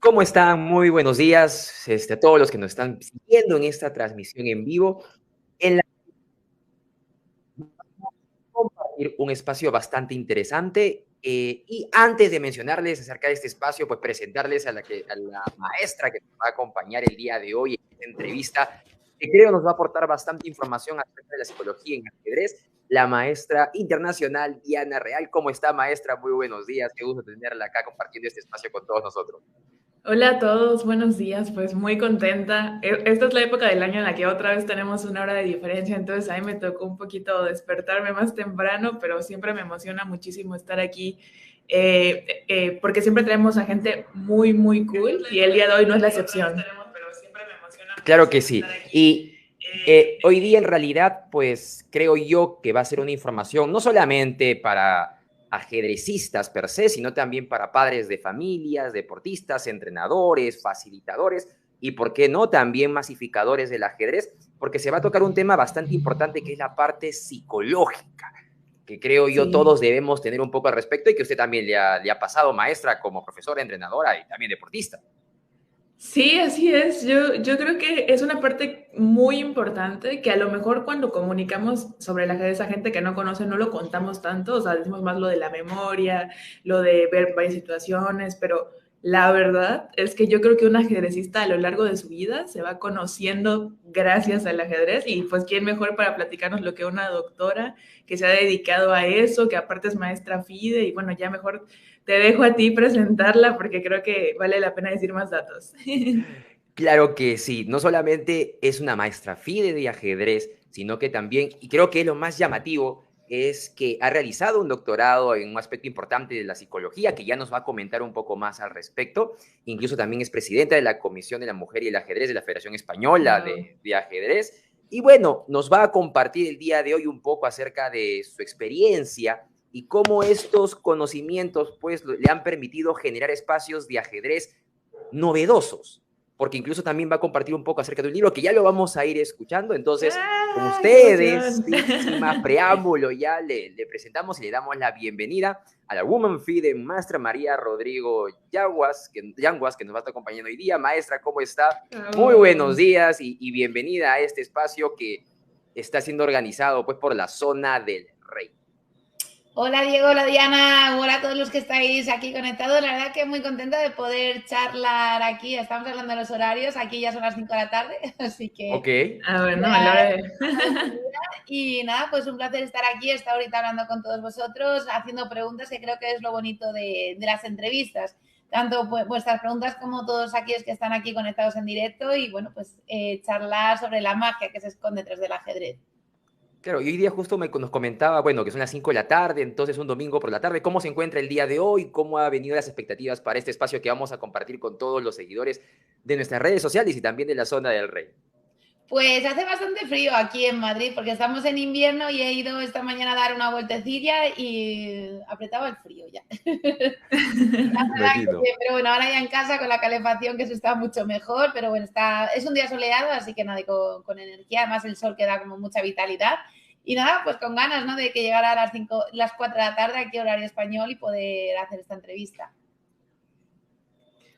¿Cómo están? Muy buenos días, a todos los que nos están siguiendo en esta transmisión en vivo, en la que vamos a compartir un espacio bastante interesante. Y antes de mencionarles acerca de este espacio, pues presentarles a la maestra que nos va a acompañar el día de hoy en esta entrevista, que creo nos va a aportar bastante información acerca de la psicología en ajedrez, la maestra internacional Diana Real. ¿Cómo está, maestra? Muy buenos días, qué gusto tenerla acá compartiendo este espacio con todos nosotros. Hola a todos, buenos días, pues muy contenta. Esta es la época del año en la que otra vez tenemos una hora de diferencia, entonces a mí me tocó un poquito despertarme más temprano, pero siempre me emociona muchísimo estar aquí porque siempre tenemos a gente muy, muy cool y el día de hoy no es la excepción. Claro que sí. Y hoy día en realidad, pues creo yo que va a ser una información no solamente para ajedrecistas per se, sino también para padres de familias, deportistas, entrenadores, facilitadores y, ¿por qué no?, también masificadores del ajedrez, porque se va a tocar un tema bastante importante que es la parte psicológica, que creo yo Sí. todos debemos tener un poco al respecto y que usted también le ha pasado, maestra, como profesora, entrenadora y también deportista. Sí, así es. Yo creo que es una parte muy importante que a lo mejor cuando comunicamos sobre el ajedrez a gente que no conoce no lo contamos tanto, o sea, decimos más lo de la memoria, lo de ver varias situaciones, pero la verdad es que yo creo que un ajedrecista a lo largo de su vida se va conociendo gracias al ajedrez y pues quién mejor para platicarnos lo que una doctora que se ha dedicado a eso, que aparte es maestra FIDE y bueno, ya mejor te dejo a ti presentarla porque creo que vale la pena decir más datos. Claro que sí, no solamente es una maestra FIDE de ajedrez, sino que también, y creo que lo más llamativo, es que ha realizado un doctorado en un aspecto importante de la psicología, que ya nos va a comentar un poco más al respecto. Incluso también es presidenta de la Comisión de la Mujer y el Ajedrez de la Federación Española Wow. de Ajedrez. Y bueno, nos va a compartir el día de hoy un poco acerca de su experiencia y cómo estos conocimientos pues le han permitido generar espacios de ajedrez novedosos, porque incluso también va a compartir un poco acerca de un libro que ya lo vamos a ir escuchando. Entonces, con ¡Ah, qué ustedes, emoción! sin más preámbulo, ya le presentamos y le damos la bienvenida a la Woman FIDE, Maestra María Rodrigo Yanguas, que nos va a estar acompañando hoy día. Maestra, ¿cómo está? Muy buenos Oh. días y bienvenida a este espacio que está siendo organizado pues por la Zona del Rey. Hola Diego, hola Diana, hola a todos los que estáis aquí conectados. La verdad que muy contenta de poder charlar aquí. Estamos hablando de los horarios, aquí ya son las 5 de la tarde, así Ok. que Ah, bueno, a la hora ya de... y nada, pues un placer estar aquí, estar ahorita hablando con todos vosotros, haciendo preguntas, que creo que es lo bonito de las entrevistas. Tanto vuestras preguntas como todos aquellos que están aquí conectados en directo y bueno, pues charlar sobre la magia que se esconde detrás del ajedrez. Claro, y hoy día justo nos comentaba, bueno, que son las 5 de la tarde, entonces un domingo por la tarde. ¿Cómo se encuentra el día de hoy? ¿Cómo han venido las expectativas para este espacio que vamos a compartir con todos los seguidores de nuestras redes sociales y también de la Zona del Rey? Pues hace bastante frío aquí en Madrid porque estamos en invierno y he ido esta mañana a dar una vueltecilla y apretaba el frío ya. Imagino. Pero bueno, ahora ya en casa con la calefacción que se está mucho mejor, pero bueno, es un día soleado, así que nada, con energía, además el sol que da como mucha vitalidad. Y nada, pues con ganas, ¿no? De que llegara a las 4 de la tarde aquí horario español y poder hacer esta entrevista.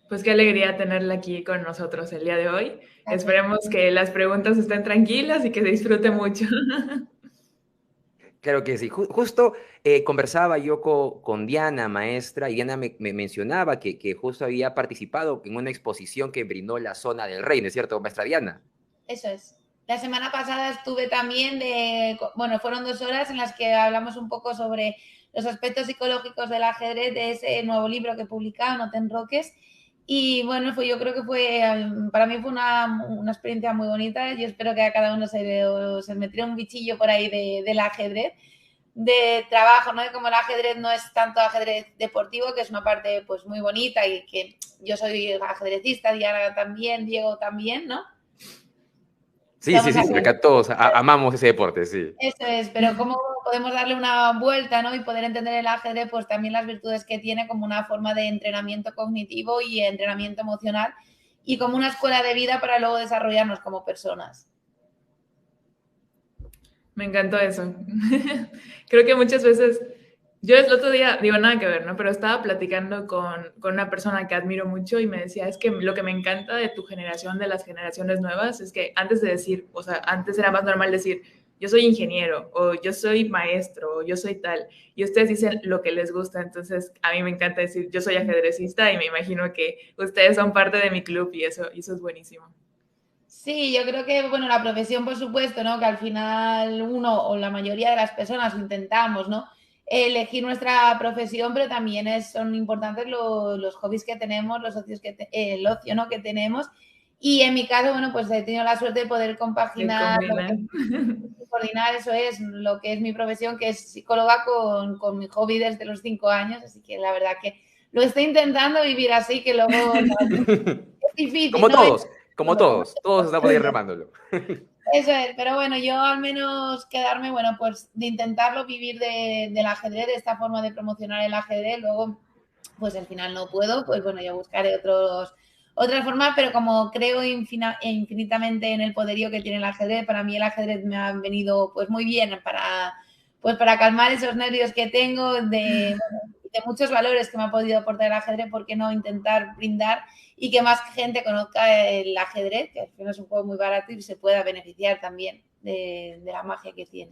Pues qué alegría tenerla aquí con nosotros el día de hoy. Gracias. Esperemos que las preguntas estén tranquilas y que se disfrute mucho. Claro que sí. Justo conversaba yo con Diana, maestra, y Diana me mencionaba que justo había participado en una exposición que brindó la Zona del Rey, ¿no es cierto, maestra Diana? Eso es. La semana pasada estuve también bueno, fueron 2 horas en las que hablamos un poco sobre los aspectos psicológicos del ajedrez de ese nuevo libro que he publicado, No te enroques. Y bueno, yo creo que para mí fue una experiencia muy bonita. Yo espero que a cada uno se me tire un bichillo por ahí del ajedrez, de trabajo, ¿no? De como el ajedrez no es tanto ajedrez deportivo, que es una parte pues muy bonita y que yo soy ajedrecista, Diana también, Diego también, ¿no? Sí, sí, Estamos sí, sí, acá todos amamos ese deporte, sí. Eso es, pero cómo podemos darle una vuelta, ¿no? Y poder entender el ajedrez, pues también las virtudes que tiene como una forma de entrenamiento cognitivo y entrenamiento emocional y como una escuela de vida para luego desarrollarnos como personas. Me encantó eso. Creo que muchas veces Yo el otro día, digo, nada que ver, ¿no? Pero estaba platicando con una persona que admiro mucho y me decía, es que lo que me encanta de tu generación, de las generaciones nuevas, es que antes de decir, o sea, antes era más normal decir, yo soy ingeniero, o yo soy maestro, o yo soy tal, y ustedes dicen lo que les gusta, entonces a mí me encanta decir, yo soy ajedrecista y me imagino que ustedes son parte de mi club y eso es buenísimo. Sí, yo creo que, bueno, la profesión, por supuesto, ¿no? Que al final uno o la mayoría de las personas intentamos, ¿no? Elegir nuestra profesión, pero también son importantes los hobbies que tenemos, los ocios el ocio, ¿no? Que tenemos. Y en mi caso, bueno, pues he tenido la suerte de poder compaginar, coordinar, eso es, lo que es mi profesión, que es psicóloga, con mi hobby desde los 5 años. Así que la verdad que lo estoy intentando vivir así, que luego no, es difícil, Como ¿no? todos, todos estamos ahí remándolo. Eso es, pero bueno, yo al menos quedarme, bueno, pues de intentarlo vivir del ajedrez, de esta forma de promocionar el ajedrez, luego, pues al final no puedo, pues bueno, yo buscaré otras formas, pero como creo infinitamente en el poderío que tiene el ajedrez, para mí el ajedrez me ha venido pues muy bien para calmar esos nervios que tengo de muchos valores que me ha podido aportar el ajedrez, ¿por qué no intentar brindar y que más gente conozca el ajedrez, que al final es un juego muy barato y se pueda beneficiar también de la magia que tiene?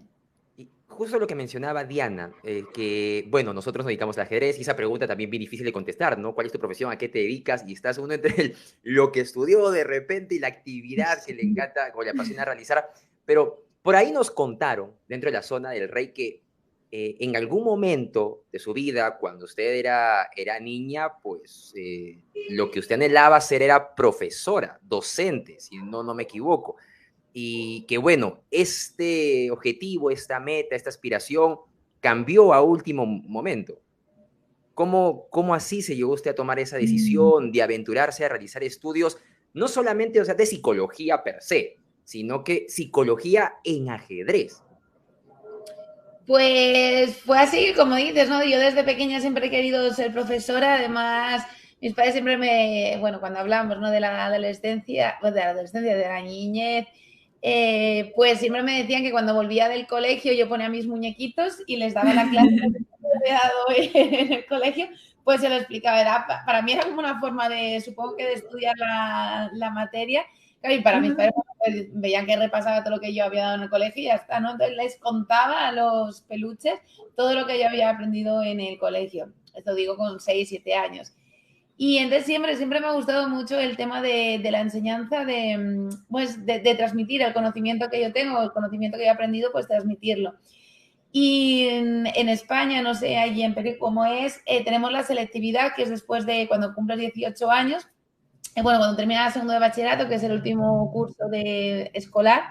Y justo lo que mencionaba Diana, que, bueno, nosotros nos dedicamos al ajedrez y esa pregunta también bien difícil de contestar, ¿no? ¿Cuál es tu profesión? ¿A qué te dedicas? Y estás uno entre lo que estudió de repente y la actividad que le encanta o le apasiona realizar. Pero por ahí nos contaron, dentro de la zona del Rey, que en algún momento de su vida, cuando usted era niña, pues lo que usted anhelaba ser era profesora, docente, si no me equivoco. Y que bueno, este objetivo, esta meta, esta aspiración cambió a último momento. ¿Cómo así se llegó usted a tomar esa decisión de aventurarse a realizar estudios, no solamente, o sea, de psicología per se, sino que psicología en ajedrez? Pues fue así, como dices, ¿no? Yo desde pequeña siempre he querido ser profesora, además mis padres siempre bueno, cuando hablamos, ¿no? De la adolescencia, pues de la niñez, pues siempre me decían que cuando volvía del colegio yo ponía mis muñequitos y les daba la clase que había dado en el colegio, pues se lo explicaba. Para mí era como una forma supongo que de estudiar la materia. Claro, y para mis padres pues, veían que repasaba todo lo que yo había dado en el colegio y ya está, ¿no? Entonces les contaba a los peluches todo lo que yo había aprendido en el colegio. Esto digo con 6, 7 años. Y entonces siempre me ha gustado mucho el tema de la enseñanza, pues de transmitir el conocimiento que yo tengo, el conocimiento que he aprendido, pues transmitirlo. Y en España, no sé, allí en Perú cómo es, tenemos la selectividad, que es después de cuando cumples 18 años, bueno, cuando terminas el segundo de bachillerato, que es el último curso escolar,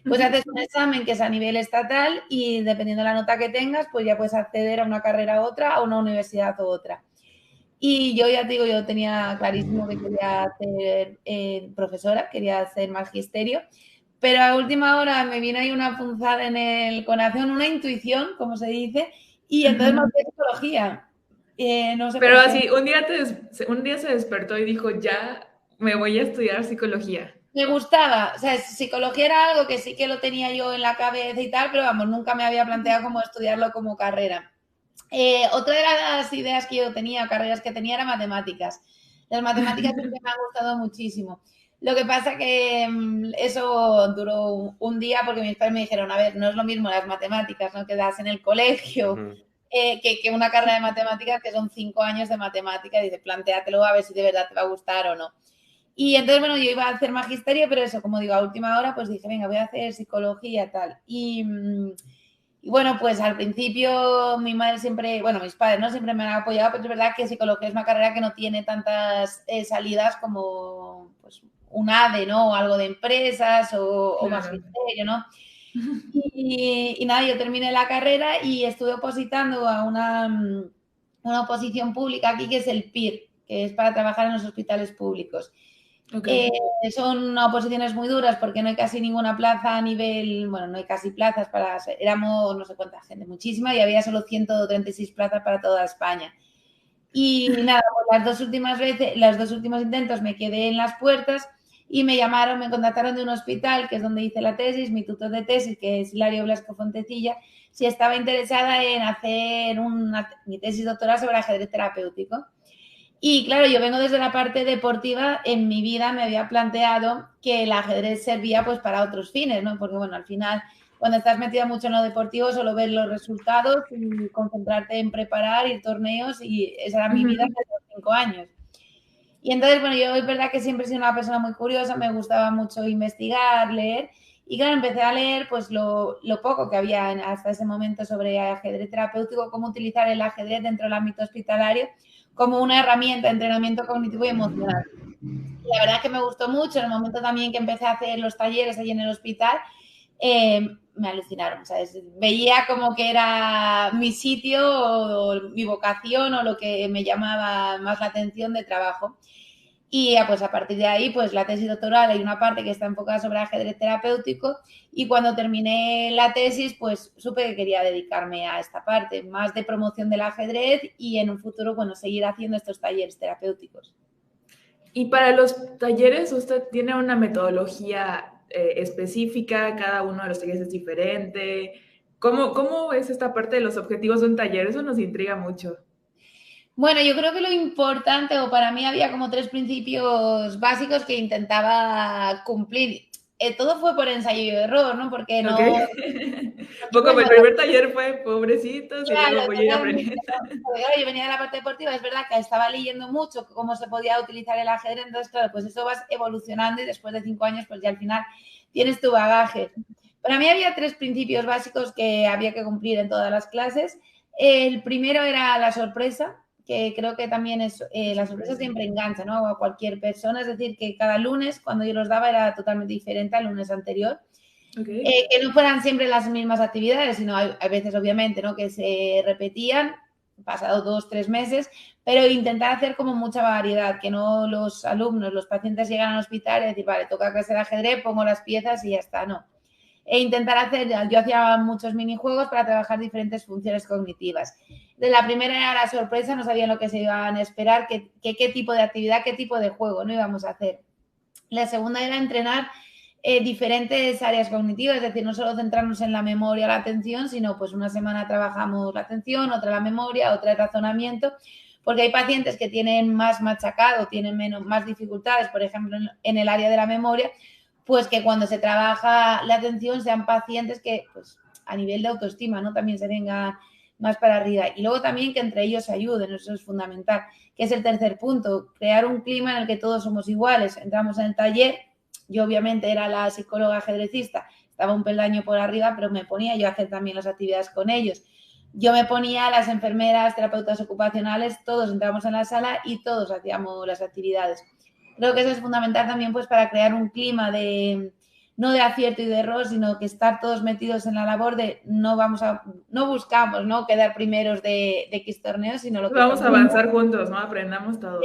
pues haces un examen que es a nivel estatal y dependiendo de la nota que tengas, pues ya puedes acceder a una carrera a otra, a una universidad u otra. Y yo ya te digo, yo tenía clarísimo que quería ser profesora, quería hacer magisterio, pero a última hora me vino ahí una punzada en el corazón, una intuición, como se dice, y entonces me fui a psicología. No sé pero así, un día se despertó y dijo, ya me voy a estudiar psicología. Me gustaba, o sea, psicología era algo que sí que lo tenía yo en la cabeza y tal, pero vamos, nunca me había planteado como estudiarlo como carrera. Otra de las ideas que yo tenía, carreras que tenía, era matemáticas. Las matemáticas siempre me han gustado muchísimo. Lo que pasa que eso duró un día porque mis padres me dijeron, a ver, no es lo mismo las matemáticas, ¿no? Que das en el colegio, que una carrera de matemáticas que son 5 años de matemáticas. Y dice, plantéatelo a ver si de verdad te va a gustar o no. Y entonces, bueno, yo iba a hacer magisterio, pero eso, como digo, a última hora, pues dije, venga, voy a hacer psicología, tal. Y bueno, pues al principio mi madre siempre, bueno, mis padres, ¿no? Siempre me han apoyado, pero es verdad que psicología es una carrera que no tiene tantas salidas como pues, un ADE, ¿no? O algo de empresas o magisterio, ¿no? Y nada, yo terminé la carrera y estuve opositando a una oposición pública aquí que es el PIR, que es para trabajar en los hospitales públicos. Okay. Son oposiciones muy duras porque no hay casi ninguna plaza a nivel, bueno, no hay casi plazas éramos no sé cuánta gente, muchísima, y había solo 136 plazas para toda España. Y nada, pues los dos últimos intentos me quedé en las puertas y me llamaron, me contactaron de un hospital, que es donde hice la tesis, mi tutor de tesis, que es Hilario Blasco Fontecilla, si estaba interesada en hacer mi tesis doctoral sobre ajedrez terapéutico. Y claro, yo vengo desde la parte deportiva, en mi vida me había planteado que el ajedrez servía pues para otros fines, ¿no? Porque bueno, al final, cuando estás metida mucho en lo deportivo, solo ves los resultados y concentrarte en preparar, ir torneos, y esa era mi vida hace 5 años. Y entonces, bueno, yo es verdad que siempre he sido una persona muy curiosa, me gustaba mucho investigar, leer, y claro, empecé a leer pues lo poco que había hasta ese momento sobre ajedrez terapéutico, cómo utilizar el ajedrez dentro del ámbito hospitalario como una herramienta de entrenamiento cognitivo y emocional. Y la verdad es que me gustó mucho. En el momento también que empecé a hacer los talleres allí en el hospital, me alucinaron, ¿sabes? Veía como que era mi sitio o mi vocación o lo que me llamaba más la atención de trabajo. Y pues a partir de ahí, pues la tesis doctoral hay una parte que está enfocada sobre ajedrez terapéutico, y cuando terminé la tesis, pues supe que quería dedicarme a esta parte, más de promoción del ajedrez y en un futuro, bueno, seguir haciendo estos talleres terapéuticos. Y para los talleres, ¿usted tiene una metodología específica? ¿Cada uno de los talleres es diferente? ¿Cómo es esta parte de los objetivos de un taller? Eso nos intriga mucho. Bueno, yo creo que lo importante, o para mí había como 3 principios básicos que intentaba cumplir. Todo fue por ensayo y error, ¿no? Porque no... Okay. Como el primer taller fue pobrecitos, Claro, y luego voy a ir aprendiendo. claro, yo venía de la parte deportiva, es verdad que estaba leyendo mucho cómo se podía utilizar el ajedrez, entonces claro, pues eso vas evolucionando y después de 5 años pues ya al final tienes tu bagaje. Para mí había 3 principios básicos que había que cumplir en todas las clases. El primero era la sorpresa, que creo que también es, la sorpresa siempre engancha, ¿no? A cualquier persona, es decir, que cada lunes cuando yo los daba era totalmente diferente al lunes anterior. Okay. Que no fueran siempre las mismas actividades, sino hay veces, obviamente, ¿no? Que se repetían, pasado 2, 3 meses, pero intentar hacer como mucha variedad, que no los alumnos, los pacientes llegan al hospital y decir, vale, toca clase de ajedrez, pongo las piezas y ya está, no. E intentar hacer, yo hacía muchos minijuegos para trabajar diferentes funciones cognitivas. De la primera era la sorpresa, no sabían lo que se iban a esperar, qué tipo de actividad, qué tipo de juego no íbamos a hacer. La segunda era entrenar diferentes áreas cognitivas, es decir, no solo centrarnos en la memoria o la atención, sino pues una semana trabajamos la atención, otra la memoria, otra el razonamiento, porque hay pacientes que tienen más machacado, tienen más dificultades, por ejemplo, en el área de la memoria, pues que cuando se trabaja la atención sean pacientes que pues a nivel de autoestima, ¿no? También se vengan más para arriba. Y luego también que entre ellos se ayuden, eso es fundamental, que es el tercer punto, crear un clima en el que todos somos iguales. Entramos en el taller, yo obviamente era la psicóloga ajedrecista, estaba un peldaño por arriba, pero me ponía yo a hacer también las actividades con ellos. Yo me ponía, las enfermeras, terapeutas ocupacionales, todos entramos en la sala y todos hacíamos las actividades. Creo que eso es fundamental también pues para crear un clima de no de acierto y de error, sino que estar todos metidos en la labor de no buscamos, ¿no? Quedar primeros de X torneos, sino lo que vamos a avanzar juntos, ¿no? Aprendamos todos.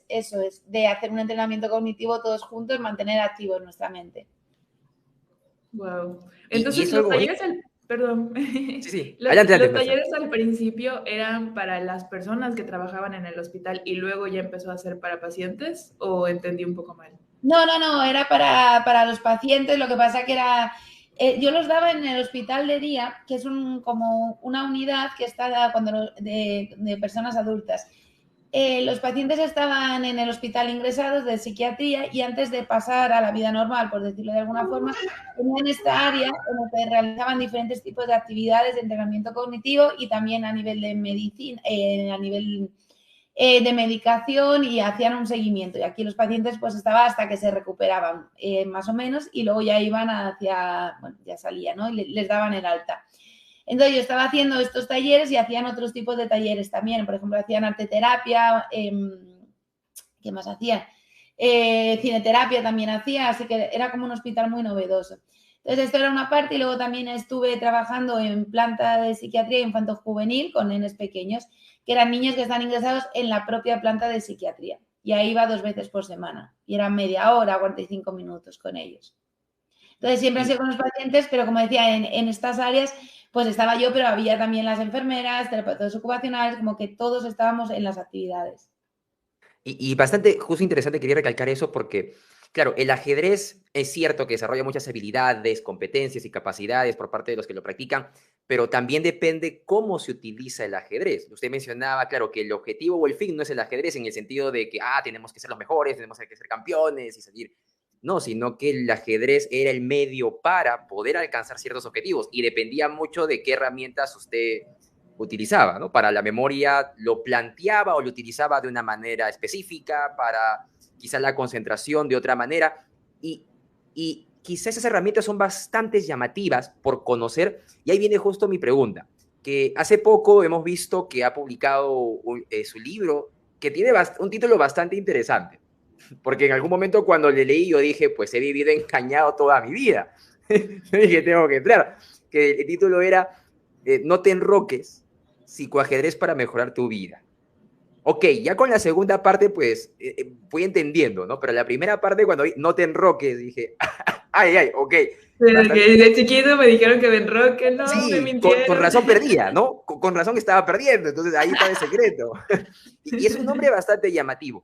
Eso es, de hacer un entrenamiento cognitivo todos juntos, mantener activos nuestra mente. Wow. Entonces, los talleres, perdón. Sí. Los talleres al principio eran para las personas que trabajaban en el hospital y luego ya empezó a ser para pacientes, ¿o entendí un poco mal? No, era para los pacientes, lo que pasa que era... yo los daba en el hospital de día, que es como una unidad que está de personas adultas. Los pacientes estaban en el hospital ingresados de psiquiatría y antes de pasar a la vida normal, por decirlo de alguna forma, tenían esta área en la que realizaban diferentes tipos de actividades de entrenamiento cognitivo y también a nivel de medicina, a nivel de medicación, y hacían un seguimiento. Y aquí los pacientes pues estaban hasta que se recuperaban más o menos, y luego ya iban ya salían, ¿no? Y les daban el alta. Entonces yo estaba haciendo estos talleres y hacían otros tipos de talleres también. Por ejemplo, hacían arteterapia, ¿qué más hacían? Cineterapia también hacía, así que era como un hospital muy novedoso. Entonces esto era una parte, y luego también estuve trabajando en planta de psiquiatría infanto-juvenil con nenes pequeños, que eran niños que están ingresados en la propia planta de psiquiatría. Y ahí iba 2 veces por semana. Y eran media hora, 45 minutos con ellos. Entonces siempre he sido con los pacientes, pero como decía, en estas áreas pues estaba yo, pero había también las enfermeras, terapeutas ocupacionales, como que todos estábamos en las actividades. Y bastante justo interesante, quería recalcar eso porque claro, el ajedrez es cierto que desarrolla muchas habilidades, competencias y capacidades por parte de los que lo practican, pero también depende cómo se utiliza el ajedrez. Usted mencionaba, claro, que el objetivo o el fin no es el ajedrez en el sentido de que, tenemos que ser los mejores, tenemos que ser campeones y salir. No, sino que el ajedrez era el medio para poder alcanzar ciertos objetivos y dependía mucho de qué herramientas usted utilizaba, ¿no? Para la memoria lo planteaba o lo utilizaba de una manera específica, para quizá la concentración de otra manera, y quizás esas herramientas son bastante llamativas por conocer, y ahí viene justo mi pregunta, que hace poco hemos visto que ha publicado su libro, que tiene un título bastante interesante, porque en algún momento cuando le leí yo dije, pues he vivido engañado toda mi vida, dije, tengo que entrar, que el título era No te enroques, psicoajedrez para mejorar tu vida. Ok, ya con la segunda parte, pues, fui entendiendo, ¿no? Pero la primera parte, cuando no te enroques, dije, ok. Desde de chiquito me dijeron que me enroque, no, sí, me mintieron. Con razón perdía, ¿no? Con razón estaba perdiendo, entonces ahí está el secreto. Y es un nombre bastante llamativo.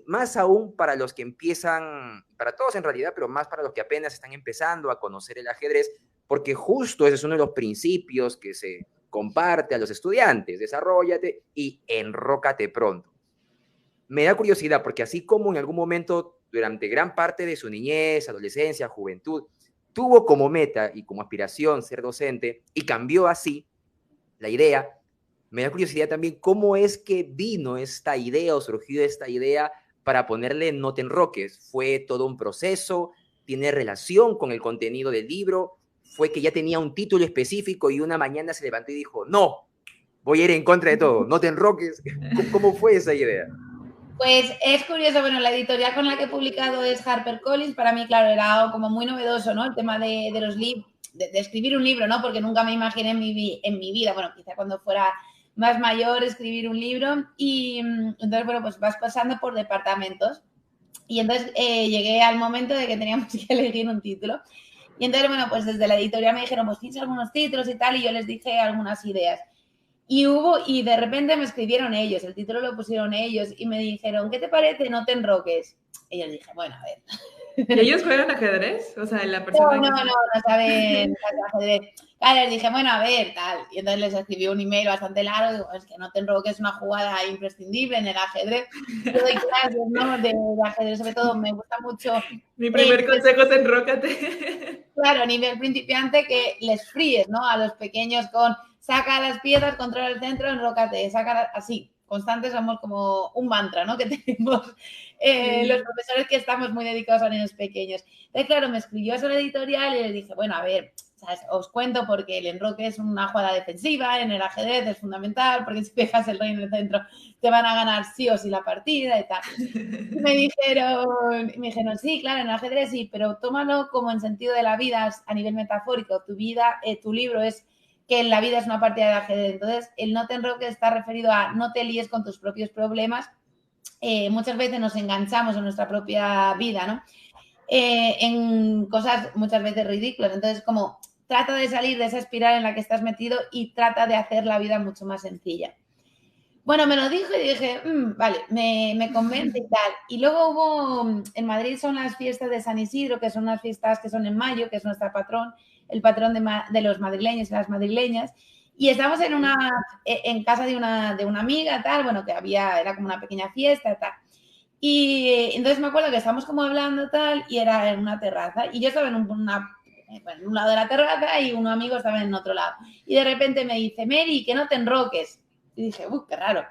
Más aún para los que empiezan, para todos en realidad, pero más para los que apenas están empezando a conocer el ajedrez, porque justo ese es uno de los principios que se comparte a los estudiantes: desarróllate y enrócate pronto. Me da curiosidad porque así como en algún momento durante gran parte de su niñez, adolescencia, juventud, tuvo como meta y como aspiración ser docente y cambió así la idea, me da curiosidad también cómo es que vino esta idea o surgió esta idea para ponerle No te enroques. ¿Fue todo un proceso? ¿Tiene relación con el contenido del libro? ¿Fue que ya tenía un título específico y una mañana se levantó y dijo, no, voy a ir en contra de todo, no te enroques? ¿Cómo fue esa idea? Pues es curioso, bueno, la editorial con la que he publicado es HarperCollins. Para mí, claro, era algo como muy novedoso, ¿no? El tema de los libros, de escribir un libro, ¿no? Porque nunca me imaginé en mi vida, bueno, quizá cuando fuera más mayor, escribir un libro. Y entonces, bueno, pues vas pasando por departamentos. Y entonces llegué al momento de que teníamos que elegir un título. Y entonces, bueno, pues desde la editorial me dijeron, pues tienes algunos títulos y tal, y yo les dije algunas ideas. Y de repente me escribieron ellos, el título lo pusieron ellos y me dijeron, ¿qué te parece? No te enroques. Y yo les dije, bueno, a ver. ¿Y ellos juegan ajedrez? O sea, la persona No saben ajedrez. Claro, les dije, bueno, a ver, tal. Y entonces les escribí un email bastante largo, digo, es que No te enroques es una jugada imprescindible en el ajedrez. Yo doy clases, ¿no? de ajedrez, sobre todo, me gusta mucho. Mi primer consejo es enrócate. Claro, a nivel principiante, que les fríes, ¿no? A los pequeños con saca las piezas, controla el centro, enrócate, así, constantes, somos como un mantra, ¿no? Que tenemos los profesores que estamos muy dedicados a niños pequeños. Entonces, claro, me escribió eso la editorial y le dije, bueno, a ver, ¿sabes? Os cuento porque el enroque es una jugada defensiva, en el ajedrez es fundamental, porque si dejas el rey en el centro te van a ganar sí o sí la partida y tal. Y me dijeron, sí, claro, en el ajedrez sí, pero tómalo como en sentido de la vida, a nivel metafórico. Tu vida, tu libro es que la vida es una partida de ajedrez. Entonces, el no te enroques está referido a no te líes con tus propios problemas. Muchas veces nos enganchamos en nuestra propia vida, ¿no? En cosas muchas veces ridículas. Entonces, como trata de salir de esa espiral en la que estás metido y trata de hacer la vida mucho más sencilla. Bueno, me lo dijo y dije, vale, me convence y tal. Y luego en Madrid son las fiestas de San Isidro, que son unas fiestas que son en mayo, que es nuestro patrón, el patrón de los madrileños y las madrileñas. Y estamos en casa de una amiga, tal, bueno, que era como una pequeña fiesta, tal. Y entonces me acuerdo que estábamos como hablando, tal, y era en una terraza. Y yo estaba en un lado de la terraza y un amigo estaba en otro lado. Y de repente me dice, Mary, que no te enroques. Y dije, qué raro.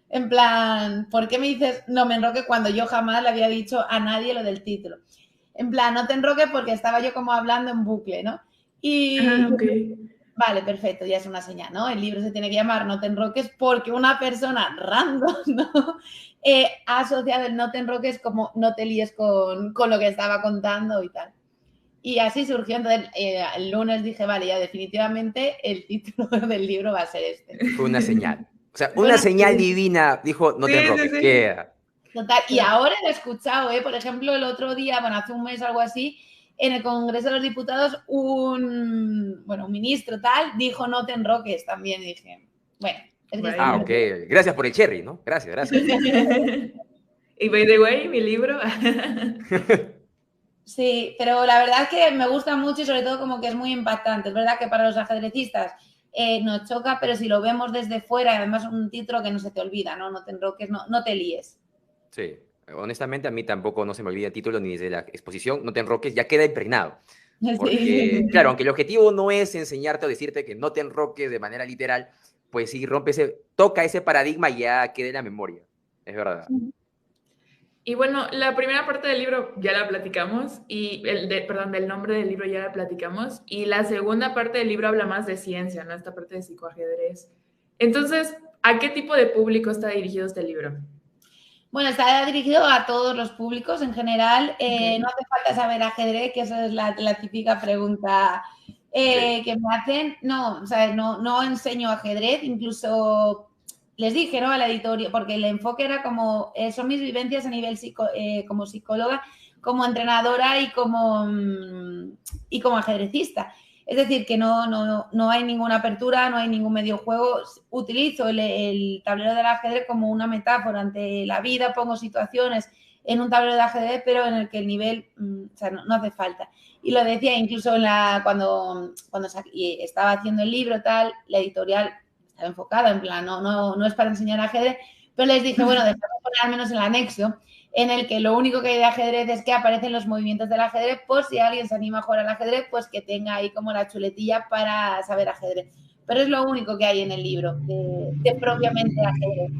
En plan, ¿por qué me dices no me enroque cuando yo jamás le había dicho a nadie lo del título? En plan, no te enroques porque estaba yo como hablando en bucle, ¿no? Okay. Vale, perfecto, ya es una señal, ¿no? El libro se tiene que llamar No te enroques porque una persona random, ¿no? Ha asociado el no te enroques como no te líes con lo que estaba contando y tal. Y así surgió. Entonces, el lunes dije, vale, ya definitivamente el título del libro va a ser este. Fue una señal. O sea, una señal divina dijo, no te enroques, queda. Total, y ahora lo he escuchado, por ejemplo, el otro día, bueno, hace un mes o algo así, en el Congreso de los Diputados, un ministro tal dijo no te enroques también. Y dije, bueno. Ok. Gracias por el cherry, ¿no? Gracias. Y by the way, mi libro. Sí, pero la verdad es que me gusta mucho y sobre todo como que es muy impactante. Es verdad que para los ajedrecistas nos choca, pero si lo vemos desde fuera, además un título que no se te olvida, ¿no? No te enroques, no te líes. Sí, honestamente a mí tampoco no se me olvida el título ni desde la exposición, no te enroques, ya queda impregnado. Porque, Sí. claro, aunque el objetivo no es enseñarte o decirte que no te enroques de manera literal, pues sí toca ese paradigma y ya queda en la memoria. Es verdad. Y bueno, la primera parte del libro ya la platicamos, perdón, del nombre del libro ya la platicamos, y la segunda parte del libro habla más de ciencia, ¿no? Esta parte de psicoajedrez. Entonces, ¿a qué tipo de público está dirigido este libro? Bueno, está dirigido a todos los públicos en general. Ok. No hace falta saber ajedrez, que esa es la típica pregunta Sí. que me hacen. No, o sea, no enseño ajedrez, incluso les dije, ¿no? A la editorial, porque el enfoque era como, son mis vivencias a nivel como psicóloga, como entrenadora y como ajedrecista. Es decir, que no hay ninguna apertura, no hay ningún medio juego. Utilizo el tablero del ajedrez como una metáfora ante la vida, pongo situaciones en un tablero de ajedrez, pero en el que el nivel, o sea, no hace falta. Y lo decía incluso cuando estaba haciendo el libro, tal, la editorial estaba enfocada, en plan, no es para enseñar ajedrez, pero les dije, bueno, dejemos poner al menos el anexo, en el que lo único que hay de ajedrez es que aparecen los movimientos del ajedrez, por si alguien se anima a jugar al ajedrez, pues que tenga ahí como la chuletilla para saber ajedrez. Pero es lo único que hay en el libro de propiamente ajedrez.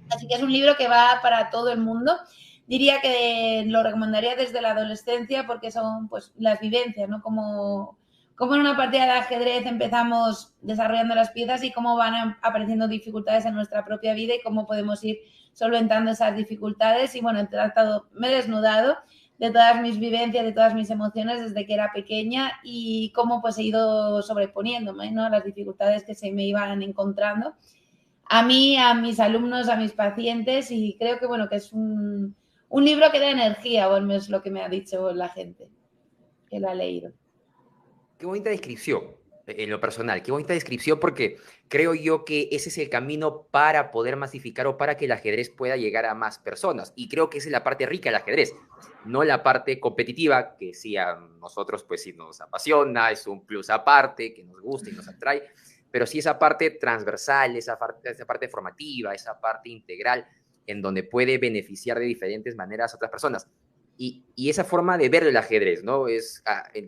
Así que es un libro que va para todo el mundo. Diría que lo recomendaría desde la adolescencia porque son pues las vivencias, ¿no? Como en una partida de ajedrez empezamos desarrollando las piezas y cómo van apareciendo dificultades en nuestra propia vida y cómo podemos ir solventando esas dificultades. Y bueno, me he desnudado de todas mis vivencias, de todas mis emociones desde que era pequeña y cómo pues he ido sobreponiéndome, ¿no? Las dificultades que se me iban encontrando a mí, a mis alumnos, a mis pacientes y creo que bueno, que es un libro que da energía, bueno, es lo que me ha dicho la gente que lo ha leído. Qué bonita descripción, en lo personal, qué bonita descripción porque creo yo que ese es el camino para poder masificar o para que el ajedrez pueda llegar a más personas. Y creo que esa es la parte rica del ajedrez, no la parte competitiva, que sí a nosotros pues sí nos apasiona, es un plus aparte, que nos gusta y nos atrae, pero sí esa parte transversal, esa parte formativa, esa parte integral, en donde puede beneficiar de diferentes maneras a otras personas. Y esa forma de ver el ajedrez, ¿no?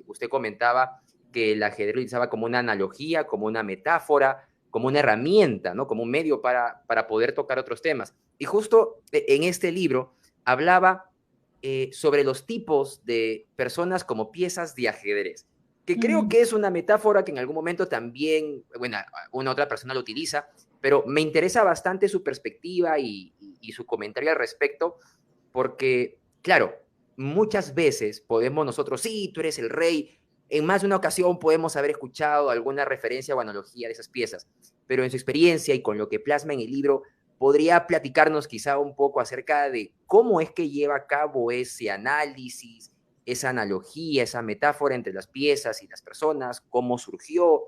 Usted comentaba que el ajedrez lo utilizaba como una analogía, como una metáfora, como una herramienta, ¿no? Como un medio para poder tocar otros temas. Y justo en este libro hablaba sobre los tipos de personas como piezas de ajedrez, que creo que es una metáfora que en algún momento también, bueno, una otra persona lo utiliza, pero me interesa bastante su perspectiva y su comentario al respecto, porque, claro, muchas veces podemos nosotros, sí, tú eres el rey, en más de una ocasión podemos haber escuchado alguna referencia o analogía de esas piezas, pero en su experiencia y con lo que plasma en el libro, podría platicarnos quizá un poco acerca de cómo es que lleva a cabo ese análisis, esa analogía, esa metáfora entre las piezas y las personas, cómo surgió.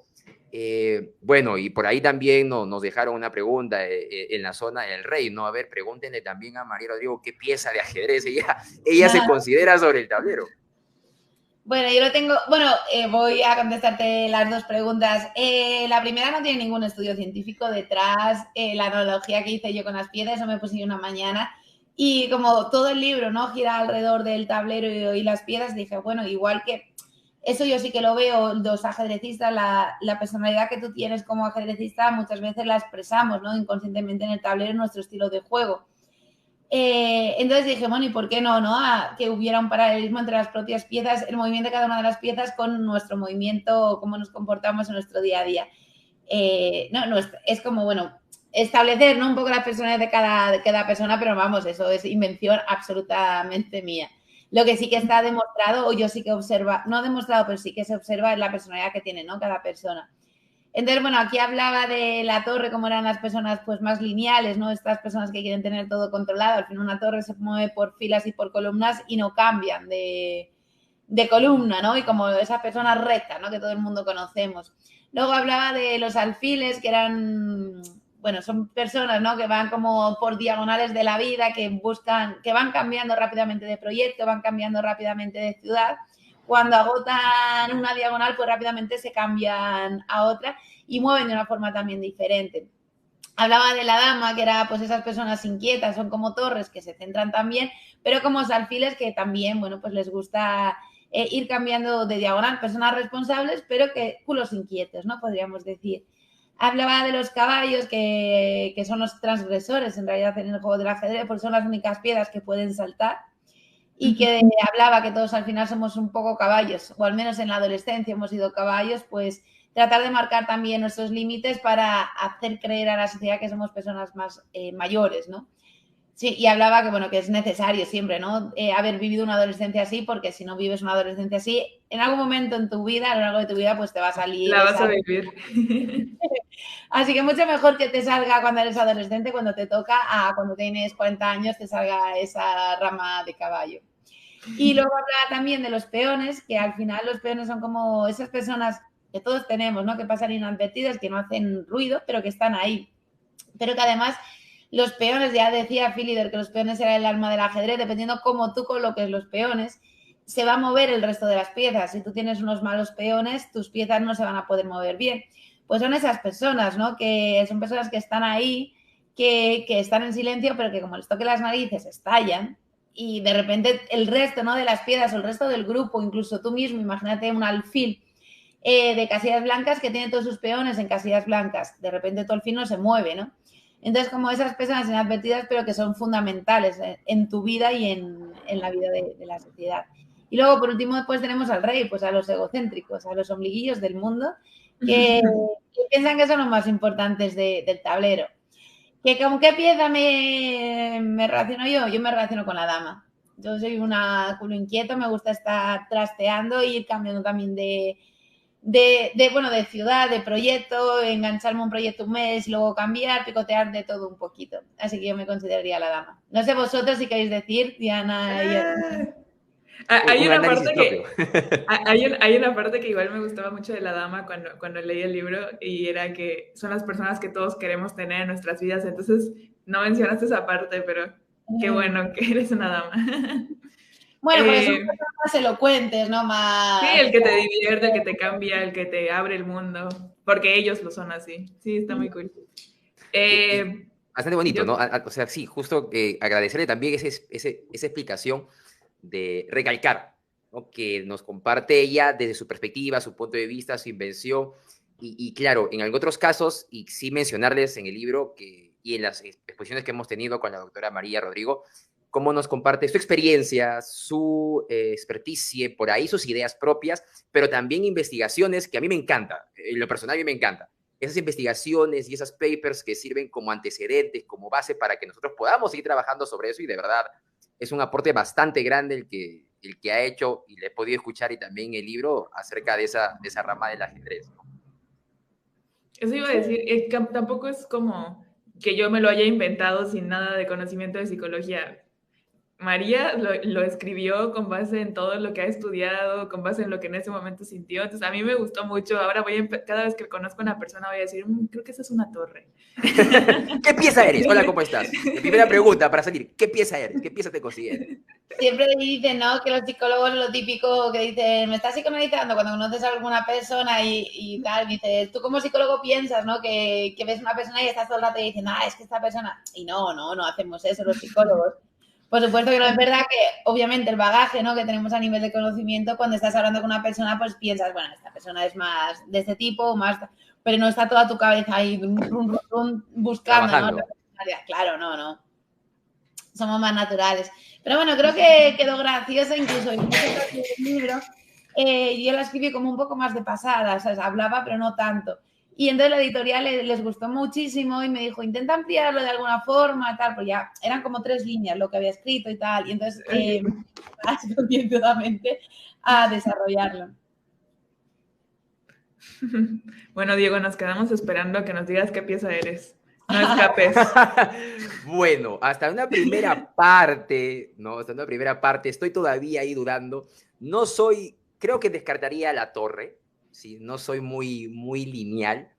Bueno, y por ahí también nos dejaron una pregunta en la zona del rey, ¿no? A ver, pregúntenle también a María Rodrigo qué pieza de ajedrez ella se considera sobre el tablero. Bueno, yo lo tengo, voy a contestarte las dos preguntas. La primera no tiene ningún estudio científico detrás, la analogía que hice yo con las piedras, eso me puse yo una mañana y como todo el libro, ¿no? Gira alrededor del tablero y las piedras, dije, bueno, igual que eso yo sí que lo veo, los ajedrecistas, la personalidad que tú tienes como ajedrecista muchas veces la expresamos, ¿no? Inconscientemente en el tablero, en nuestro estilo de juego. Entonces dije, bueno, ¿y por qué no, que hubiera un paralelismo entre las propias piezas, el movimiento de cada una de las piezas con nuestro movimiento, cómo nos comportamos en nuestro día a día. No, es como, bueno, establecer, ¿no? Un poco la personalidad de cada persona, pero vamos, eso es invención absolutamente mía. Lo que sí que está demostrado, o yo sí que observa, no demostrado, pero sí que se observa es la personalidad que tiene, ¿no? Cada persona. Entonces, bueno, aquí hablaba de la torre, como eran las personas pues más lineales, ¿no? Estas personas que quieren tener todo controlado. Al final una torre se mueve por filas y por columnas y no cambian de columna, ¿no? Y como esa persona recta, ¿no? Que todo el mundo conocemos. Luego hablaba de los alfiles, que eran, bueno, son personas, ¿no? Que van como por diagonales de la vida, que buscan, que van cambiando rápidamente de proyecto, van cambiando rápidamente de ciudad. Cuando agotan una diagonal, pues rápidamente se cambian a otra y mueven de una forma también diferente. Hablaba de la dama, que era pues esas personas inquietas, son como torres que se centran también, pero como alfiles que también, bueno, pues les gusta ir cambiando de diagonal, personas responsables, pero que culos inquietos, ¿no? Podríamos decir. Hablaba de los caballos, que son los transgresores, en realidad, en el juego del ajedrez, porque son las únicas piedras que pueden saltar. Y que hablaba que todos al final somos un poco caballos, o al menos en la adolescencia hemos sido caballos, pues tratar de marcar también nuestros límites para hacer creer a la sociedad que somos personas más mayores, ¿no? Sí, y hablaba que, bueno, que es necesario siempre, ¿no? Haber vivido una adolescencia así, porque si no vives una adolescencia así, en algún momento en tu vida, a lo largo de tu vida, pues te va a salir... La vas a vivir. Así que mucho mejor que te salga cuando eres adolescente, cuando te toca, a cuando tienes 40 años te salga esa rama de caballo. Y luego hablaba también de los peones, que al final los peones son como esas personas que todos tenemos, ¿no? Que pasan inadvertidas, que no hacen ruido, pero que están ahí. Pero que además los peones, ya decía Philidor que los peones eran el alma del ajedrez, dependiendo cómo tú coloques los peones, se va a mover el resto de las piezas. Si tú tienes unos malos peones, tus piezas no se van a poder mover bien. Pues son esas personas, ¿no? Que son personas que están ahí, que están en silencio, pero que como les toque las narices, estallan. Y de repente el resto, ¿no? De las piezas o el resto del grupo, incluso tú mismo, imagínate un alfil de casillas blancas que tiene todos sus peones en casillas blancas. De repente tu alfil no se mueve, ¿no? Entonces, como esas personas inadvertidas, pero que son fundamentales en tu vida y en la vida de la sociedad. Y luego, por último, después tenemos al rey, pues a los egocéntricos, a los ombliguillos del mundo, que piensan que son los más importantes del tablero. ¿Que con qué pieza me relaciono yo? Yo me relaciono con la dama. Yo soy una culo inquieto, me gusta estar trasteando y ir cambiando también de ciudad, de proyecto, engancharme a un proyecto un mes, luego cambiar, picotear de todo un poquito. Así que yo me consideraría la dama. No sé vosotros si queréis decir, Diana y hay una parte que hay una parte que igual me gustaba mucho de la dama cuando leí el libro, y era que son las personas que todos queremos tener en nuestras vidas. Entonces no mencionaste esa parte, pero qué bueno que eres una dama. Bueno, porque son personas más elocuentes, ¿no? Más... Sí, el que te divierte, el que te cambia, el que te abre el mundo, porque ellos lo son así. Sí, está muy cool. Bastante bonito, ¿no? O sea, sí, justo agradecerle también esa explicación de recalcar, ¿no? Que nos comparte ella desde su perspectiva, su punto de vista, su invención. Y claro, en otros casos, y sí mencionarles en el libro y en las exposiciones que hemos tenido con la doctora María Rodrigo, cómo nos comparte su experiencia, su experticia, por ahí sus ideas propias, pero también investigaciones que a mí me encanta, en lo personal a mí me encanta. Esas investigaciones y esas papers que sirven como antecedentes, como base para que nosotros podamos seguir trabajando sobre eso, y de verdad es un aporte bastante grande el que ha hecho, y le he podido escuchar, y también el libro acerca de esa rama del ajedrez, ¿no? Eso iba a decir, que tampoco es como que yo me lo haya inventado sin nada de conocimiento de psicología. María lo escribió con base en todo lo que ha estudiado, con base en lo que en ese momento sintió. Entonces, a mí me gustó mucho. Ahora cada vez que conozco a una persona voy a decir, creo que esa es una torre. ¿Qué pieza eres? Hola, ¿cómo estás? La primera pregunta para salir, ¿qué pieza eres? ¿Qué pieza te consideras? Siempre dicen, ¿no? Que los psicólogos lo típico que dicen, me estás psicoanalizando cuando conoces a alguna persona y tal, dices, tú como psicólogo piensas, ¿no? Que ves una persona y estás todo el rato diciendo, es que esta persona... Y no hacemos eso los psicólogos. Por supuesto que no, es verdad que obviamente el bagaje, ¿no? Que tenemos a nivel de conocimiento, cuando estás hablando con una persona, pues piensas, bueno, esta persona es más de este tipo, más... Pero no está toda tu cabeza ahí buscando, ¿no? Claro, no. Somos más naturales. Pero bueno, creo que quedó graciosa, incluso en el libro. Yo la escribí como un poco más de pasada, o sea, hablaba, pero no tanto. Y entonces la editorial les gustó muchísimo y me dijo, intenta ampliarlo de alguna forma, tal, pues ya eran como 3 líneas lo que había escrito y tal. Y entonces, más concienzudamente a desarrollarlo. Bueno, Diego, nos quedamos esperando a que nos digas qué pieza eres. No escapes. Bueno, hasta una primera parte, ¿no? Hasta una primera parte, estoy todavía ahí dudando. No soy, creo que descartaría la torre, ¿sí? No soy muy lineal.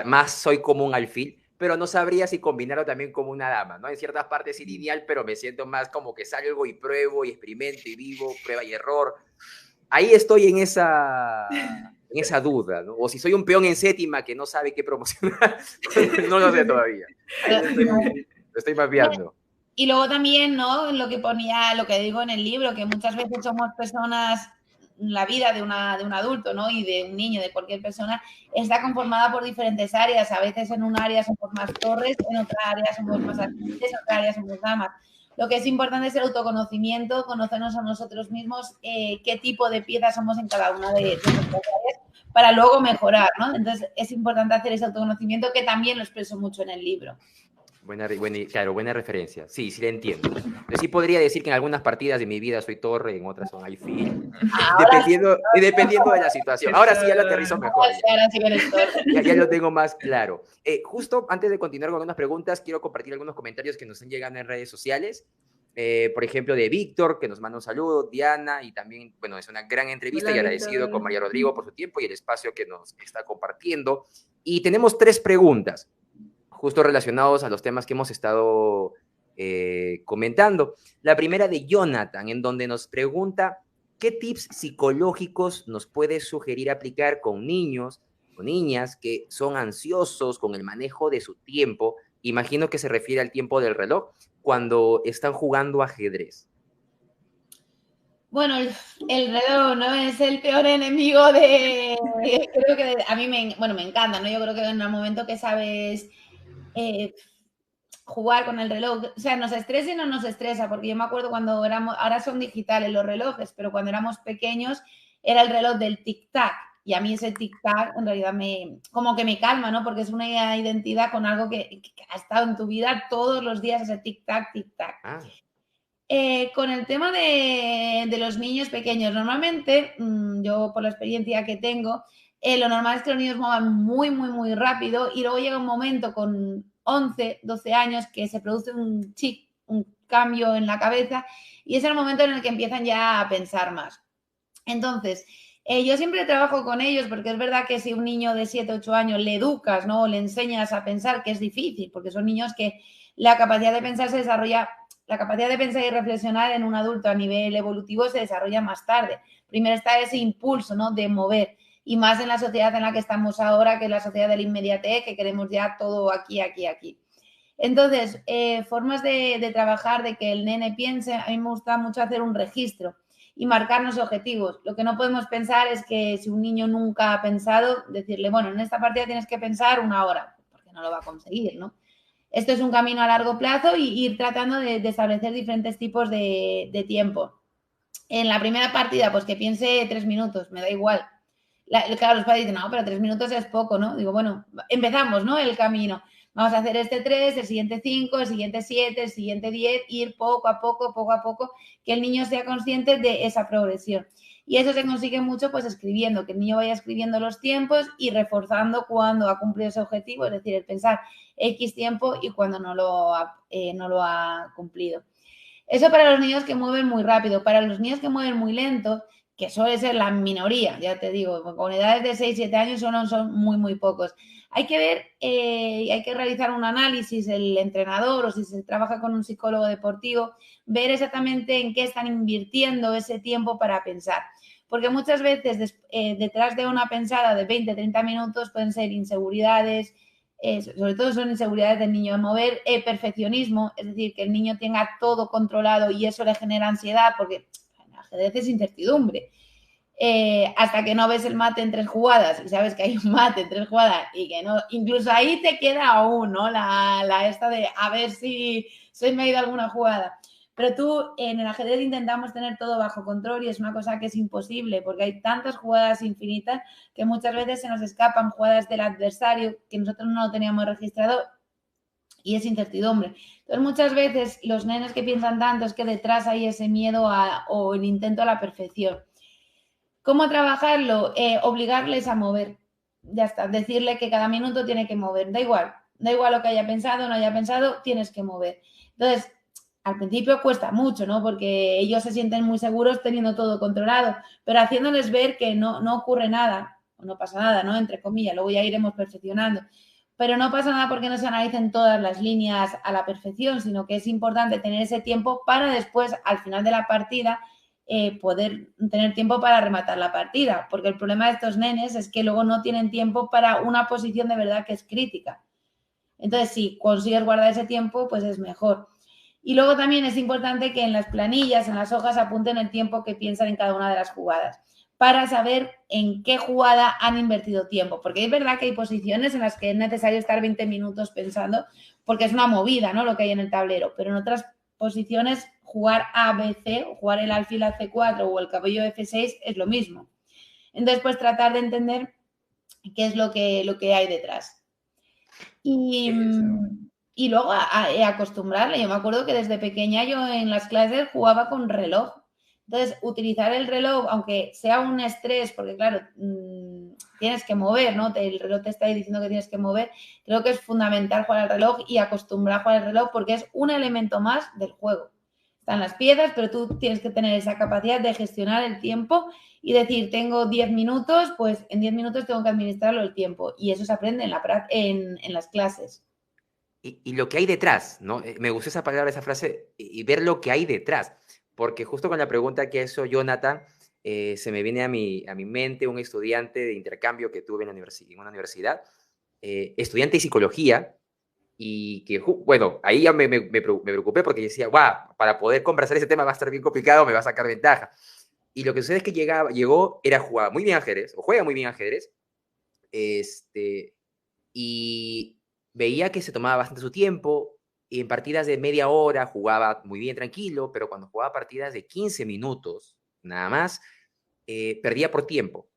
más soy como un alfil, pero no sabría si combinarlo también como una dama, ¿no? En ciertas partes sí lineal, pero me siento más como que salgo y pruebo y experimento y vivo, prueba y error. Ahí estoy en esa duda, ¿no? O si soy un peón en séptima que no sabe qué promocionar, no lo sé todavía. Ahí lo estoy mapeando. Y luego también, ¿no? Lo que ponía, lo que digo en el libro, que muchas veces somos personas, la vida de un adulto, ¿no? Y de un niño, de cualquier persona, está conformada por diferentes áreas. A veces en un área somos más torres, en otra área somos más alfiles, en otra área somos damas. Lo que es importante es el autoconocimiento, conocernos a nosotros mismos, qué tipo de piezas somos en cada una de nuestras áreas, para luego mejorar, ¿no? Entonces es importante hacer ese autoconocimiento, que también lo expreso mucho en el libro. Buena referencia. Sí, sí le entiendo. Yo sí podría decir que en algunas partidas de mi vida soy torre, en otras son alfil. Dependiendo de la situación. Ahora sí ya lo aterrizo mejor. Ahora sí que eres torre. Ya lo tengo más claro. Justo antes de continuar con algunas preguntas, quiero compartir algunos comentarios que nos están llegando en redes sociales. Por ejemplo, de Víctor, que nos manda un saludo, Diana, y también, bueno, es una gran entrevista. Hola, y agradecido Víctor. con María Rodrigo por su tiempo y el espacio que nos está compartiendo. Y tenemos 3 preguntas, justo relacionados a los temas que hemos estado comentando. La primera de Jonathan, en donde nos pregunta, ¿qué tips psicológicos nos puedes sugerir aplicar con niños o niñas que son ansiosos con el manejo de su tiempo? Imagino que se refiere al tiempo del reloj, cuando están jugando ajedrez. Bueno, el reloj, ¿no? Es el peor enemigo de... Creo que a mí me encanta, ¿no? Yo creo que en el momento que sabes jugar con el reloj, o sea, nos estresa y no nos estresa, porque yo me acuerdo cuando éramos, ahora son digitales los relojes, pero cuando éramos pequeños era el reloj del tic-tac, y a mí ese tic-tac en realidad como que me calma, ¿no? Porque es una identidad con algo que ha estado en tu vida todos los días, ese tic-tac, tic-tac. Con el tema de los niños pequeños, normalmente, yo por la experiencia que tengo, lo normal es que los niños muevan muy, muy, muy rápido, y luego llega un momento con 11, 12 años que se produce un cambio en la cabeza, y es el momento en el que empiezan ya a pensar más. Entonces, yo siempre trabajo con ellos, porque es verdad que si un niño de 7, 8 años le educas, ¿no? Le enseñas a pensar, que es difícil, porque son niños que la capacidad de pensar se desarrolla, la capacidad de pensar y reflexionar en un adulto a nivel evolutivo se desarrolla más tarde. Primero está ese impulso, ¿no? De mover, y más en la sociedad en la que estamos ahora, que es la sociedad de la inmediatez, que queremos ya todo aquí, aquí, aquí. Entonces, formas de trabajar, de que el nene piense, a mí me gusta mucho hacer un registro y marcarnos objetivos. Lo que no podemos pensar es que si un niño nunca ha pensado, decirle, bueno, en esta partida tienes que pensar 1 hora, porque no lo va a conseguir, ¿no? Esto es un camino a largo plazo, y ir tratando de establecer diferentes tipos de tiempo. En la primera partida, pues que piense 3 minutos, me da igual. Claro, los padres dicen, no, pero 3 minutos es poco, ¿no? Digo, bueno, empezamos, ¿no? El camino. Vamos a hacer este 3, el siguiente 5, el siguiente 7, el siguiente 10, ir poco a poco, que el niño sea consciente de esa progresión. Y eso se consigue mucho pues escribiendo, que el niño vaya escribiendo los tiempos y reforzando cuando ha cumplido ese objetivo, es decir, el pensar X tiempo y cuando no lo ha cumplido. Eso para los niños que mueven muy rápido. Para los niños que mueven muy lento, que suele ser la minoría, ya te digo, con edades de 6, 7 años son muy, muy pocos. Hay que ver, hay que realizar un análisis, el entrenador, o si se trabaja con un psicólogo deportivo, ver exactamente en qué están invirtiendo ese tiempo para pensar. Porque muchas veces detrás de una pensada de 20, 30 minutos pueden ser inseguridades, sobre todo son inseguridades del niño, mover perfeccionismo, es decir, que el niño tenga todo controlado y eso le genera ansiedad, porque el ajedrez es incertidumbre. Hasta que no ves el mate en 3 jugadas y sabes que hay un mate en 3 jugadas y que no, incluso ahí te queda aún, ¿no? La esta de a ver si se me ha ido alguna jugada. Pero tú, en el ajedrez intentamos tener todo bajo control, y es una cosa que es imposible, porque hay tantas jugadas infinitas que muchas veces se nos escapan jugadas del adversario que nosotros no lo teníamos registrado, y es incertidumbre. Entonces, muchas veces los nenes que piensan tanto es que detrás hay ese miedo o el intento a la perfección. ¿Cómo trabajarlo? Obligarles a mover. Ya está. Decirle que cada minuto tiene que mover. Da igual lo que haya pensado o no haya pensado, tienes que mover. Entonces, al principio cuesta mucho, ¿no? Porque ellos se sienten muy seguros teniendo todo controlado, pero haciéndoles ver que no ocurre nada. no pasa nada, ¿no? Entre comillas, luego ya iremos perfeccionando. Pero no pasa nada porque no se analicen todas las líneas a la perfección, sino que es importante tener ese tiempo para después, al final de la partida, poder tener tiempo para rematar la partida. Porque el problema de estos nenes es que luego no tienen tiempo para una posición de verdad que es crítica. Entonces, si consigues guardar ese tiempo, pues es mejor. Y luego también es importante que en las planillas, en las hojas, apunten el tiempo que piensan en cada una de las jugadas, para saber en qué jugada han invertido tiempo. Porque es verdad que hay posiciones en las que es necesario estar 20 minutos pensando, porque es una movida, ¿no? Lo que hay en el tablero. Pero en otras posiciones, jugar ABC, o jugar el alfil a C4 o el caballo F6 es lo mismo. Entonces, pues tratar de entender qué es lo que hay detrás. Y luego acostumbrarle. Yo me acuerdo que desde pequeña yo en las clases jugaba con reloj. Entonces, utilizar el reloj, aunque sea un estrés, porque claro, tienes que mover, ¿no? El reloj te está diciendo que tienes que mover. Creo que es fundamental jugar al reloj y acostumbrar a jugar al reloj porque es un elemento más del juego. Están las piezas, pero tú tienes que tener esa capacidad de gestionar el tiempo y decir, tengo 10 minutos, pues en 10 minutos tengo que administrarlo el tiempo. Y eso se aprende en las clases. Y lo que hay detrás, ¿no? Me gustó esa palabra, esa frase, y ver lo que hay detrás. Porque justo con la pregunta que hizo Jonathan, se me viene a mi mente un estudiante de intercambio que tuve en una universidad, estudiante de psicología, y que, bueno, ahí ya me preocupé porque decía, wow, para poder conversar ese tema va a estar bien complicado, me va a sacar ventaja. Y lo que sucede es que llegó, jugaba muy bien ajedrez, o juega muy bien ajedrez, y veía que se tomaba bastante su tiempo, y en partidas de media hora jugaba muy bien, tranquilo, pero cuando jugaba partidas de 15 minutos, nada más, perdía por tiempo.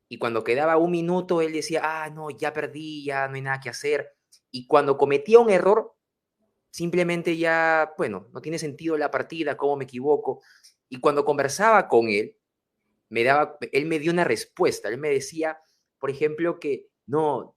Y cuando quedaba un minuto, él decía, ah, no, ya perdí, ya no hay nada que hacer. Y cuando cometía un error, simplemente ya, bueno, no tiene sentido la partida, cómo me equivoco. Y cuando conversaba con él, él me dio una respuesta. Él me decía, por ejemplo, que no,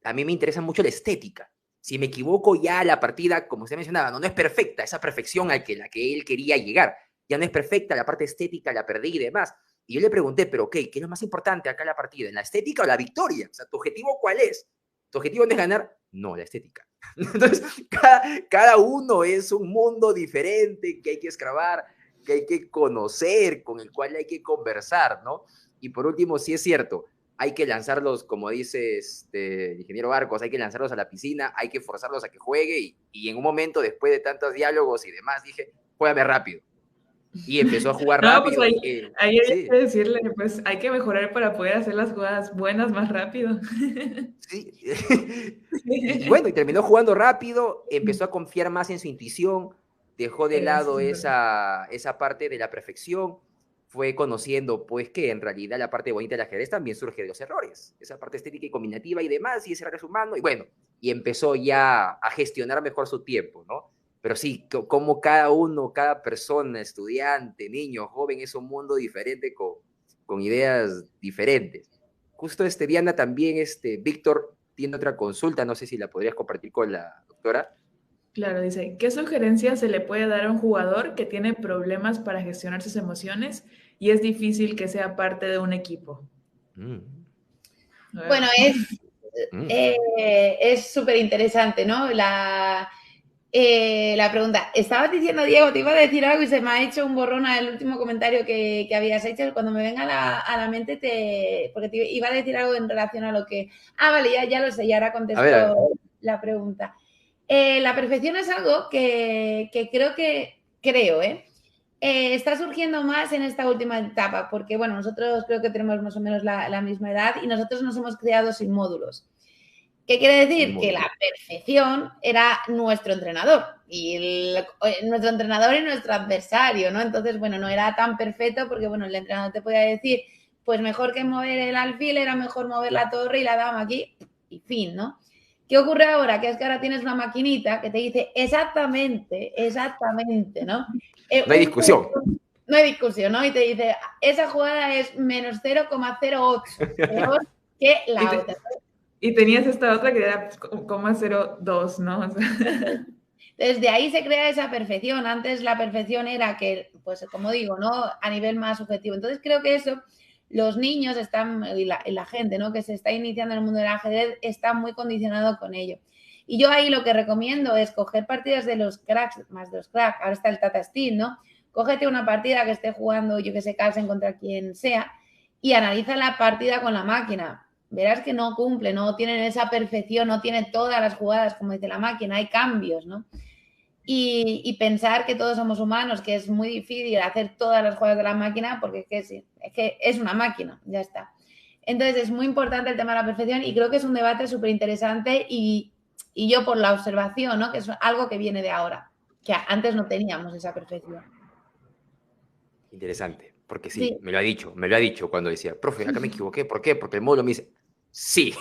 a mí me interesa mucho la estética. Si me equivoco ya la partida, como usted mencionaba, no es perfecta, esa perfección a la que él quería llegar. Ya no es perfecta, la parte estética la perdí y demás. Y yo le pregunté, pero ¿qué es lo más importante acá en la partida? ¿En la estética o la victoria? O sea, ¿tu objetivo cuál es? ¿Tu objetivo no es ganar? No, la estética. Entonces, cada uno es un mundo diferente que hay que escarbar, que hay que conocer, con el cual hay que conversar, ¿no? Y por último, sí es cierto, hay que lanzarlos, como dice el ingeniero Barcos, hay que lanzarlos a la piscina, hay que forzarlos a que juegue y en un momento, después de tantos diálogos y demás, dije, juégame rápido. Y empezó a jugar rápido. Pues ahí hay que decirle, pues hay que mejorar para poder hacer las jugadas buenas más rápido. Sí. Y bueno, y terminó jugando rápido, empezó a confiar más en su intuición, dejó de lado esa parte de la perfección, fue conociendo pues que en realidad la parte bonita del ajedrez también surge de los errores, esa parte estética y combinativa y demás, y ese error es humano, y bueno, y empezó ya a gestionar mejor su tiempo, ¿no? Pero sí, como cada persona, estudiante, niño, joven, es un mundo diferente con ideas diferentes. Justo Diana, también Víctor tiene otra consulta, no sé si la podrías compartir con la doctora. Claro, dice, ¿qué sugerencias se le puede dar a un jugador que tiene problemas para gestionar sus emociones y es difícil que sea parte de un equipo? Bueno, es súper interesante, ¿no? La pregunta. Estabas diciendo, Diego, te iba a decir algo y se me ha hecho un borrón al último comentario que habías hecho. Cuando me venga a la mente, porque te iba a decir algo en relación a lo que... Ah, vale, ya lo sé, ya ahora contesto a ver. La pregunta. La perfección es algo que creo, está surgiendo más en esta última etapa, porque, bueno, nosotros creo que tenemos más o menos la misma edad y nosotros nos hemos criado sin módulos. ¿Qué quiere decir? Que la perfección era nuestro entrenador y nuestro entrenador y nuestro adversario, ¿no? Entonces, bueno, no era tan perfecto porque, bueno, el entrenador te podía decir, pues mejor que mover el alfil era mejor mover la torre y la dama aquí y fin, ¿no? ¿Qué ocurre ahora? Que es que ahora tienes una maquinita que te dice exactamente, ¿no? No hay discusión. No hay discusión, ¿no? Y te dice, esa jugada es menos 0,08, peor que la otra. Y tenías esta otra que era 0,02, ¿no? O sea. Desde ahí se crea esa perfección. Antes la perfección era que, pues como digo, ¿no? A nivel más subjetivo. Entonces creo que eso los niños están, y la gente, ¿no?, que se está iniciando en el mundo del ajedrez está muy condicionado con ello. Y yo ahí lo que recomiendo es coger partidas de los cracks, más de los cracks, ahora está el Tata Steel, ¿no? Cógete una partida que esté jugando, yo que sé, Carlsen contra quien sea, y analiza la partida con la máquina. Verás que no cumple, no tienen esa perfección, no tiene todas las jugadas, como dice la máquina, hay cambios, ¿no? Y pensar que todos somos humanos, que es muy difícil hacer todas las jugadas de la máquina, porque es que es una máquina, ya está. Entonces es muy importante el tema de la perfección y creo que es un debate súper interesante y yo por la observación, ¿no?, que es algo que viene de ahora, que antes no teníamos esa perfección. Interesante, porque sí, Sí. me lo ha dicho cuando decía, profe, acá me equivoqué, ¿por qué? Porque el módulo me dice, sí,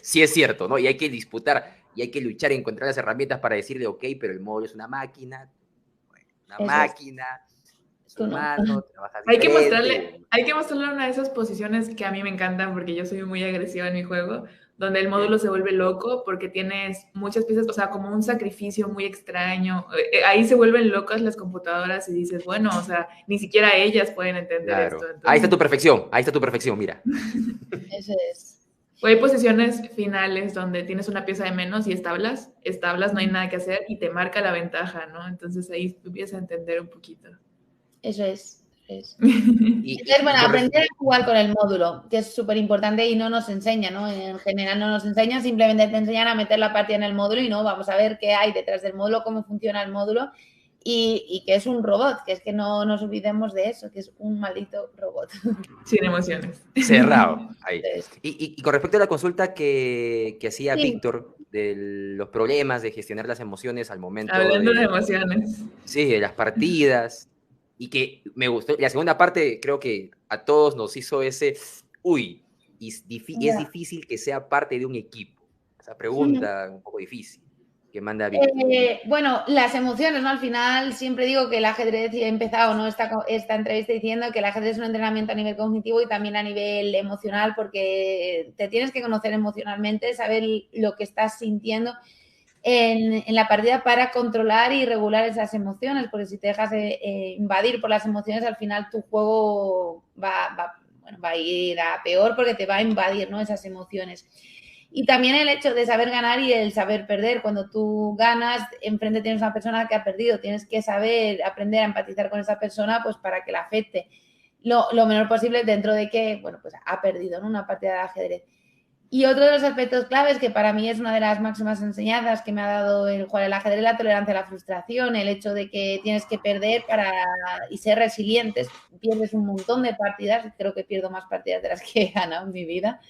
sí es cierto, ¿no? Y hay que disputar, y hay que luchar y encontrar las herramientas para decirle, ok, pero el módulo es una máquina, Eso es. es Tú no. humano, trabaja Hay que diferente. mostrarle una de esas posiciones que a mí me encantan porque yo soy muy agresiva en mi juego, donde el Ok. módulo se vuelve loco porque tienes muchas piezas, o sea, como un sacrificio muy extraño. Ahí se vuelven locas las computadoras y dices, bueno, o sea, ni siquiera ellas pueden entender esto. Claro. Ahí está Entonces, tu perfección, mira. Eso es. o hay posiciones finales donde tienes una pieza de menos y establas, no hay nada que hacer y te marca la ventaja, ¿no? Entonces ahí empiezas a entender un poquito. Eso es. Y, Entonces, bueno, con aprender a jugar con el módulo, que es súper importante y no nos enseña, ¿no? En general no nos enseñan, simplemente te enseñan a meter la partida en el módulo y no, vamos a ver qué hay detrás del módulo, cómo funciona el módulo y que es un robot, que es que no nos olvidemos de eso, que es un maldito robot. Sin emociones. cerrado, ahí. Entonces, Y con respecto a la consulta que hacía sí, Víctor de los problemas de gestionar las emociones al momento Hablando de emociones. sí, de las partidas, y que me gustó, la segunda parte creo que a todos nos hizo ese, uy, es ya. difícil que sea parte de un equipo. Esa pregunta un poco difícil que manda Víctor. Bueno, las emociones, ¿no? Al final siempre digo que el ajedrez, y he empezado, ¿no?, esta entrevista diciendo que el ajedrez es un entrenamiento a nivel cognitivo y también a nivel emocional, porque te tienes que conocer emocionalmente, saber lo que estás sintiendo en la partida para controlar y regular esas emociones, porque si te dejas invadir por las emociones, al final tu juego va a ir a peor porque te va a invadir, ¿no?, esas emociones. Y también el hecho de saber ganar y el saber perder. Cuando tú ganas, enfrente tienes una persona que ha perdido. Tienes que saber aprender a empatizar con esa persona, pues para que la afecte lo menor posible dentro de que, bueno, pues ha perdido, ¿no?, una partida de ajedrez. Y otro de los aspectos claves, que para mí es una de las máximas enseñanzas que me ha dado el jugar el ajedrez, la tolerancia a la frustración, el hecho de que tienes que perder y ser resilientes. Pierdes un montón de partidas, creo que pierdo más partidas de las que he ganado en mi vida.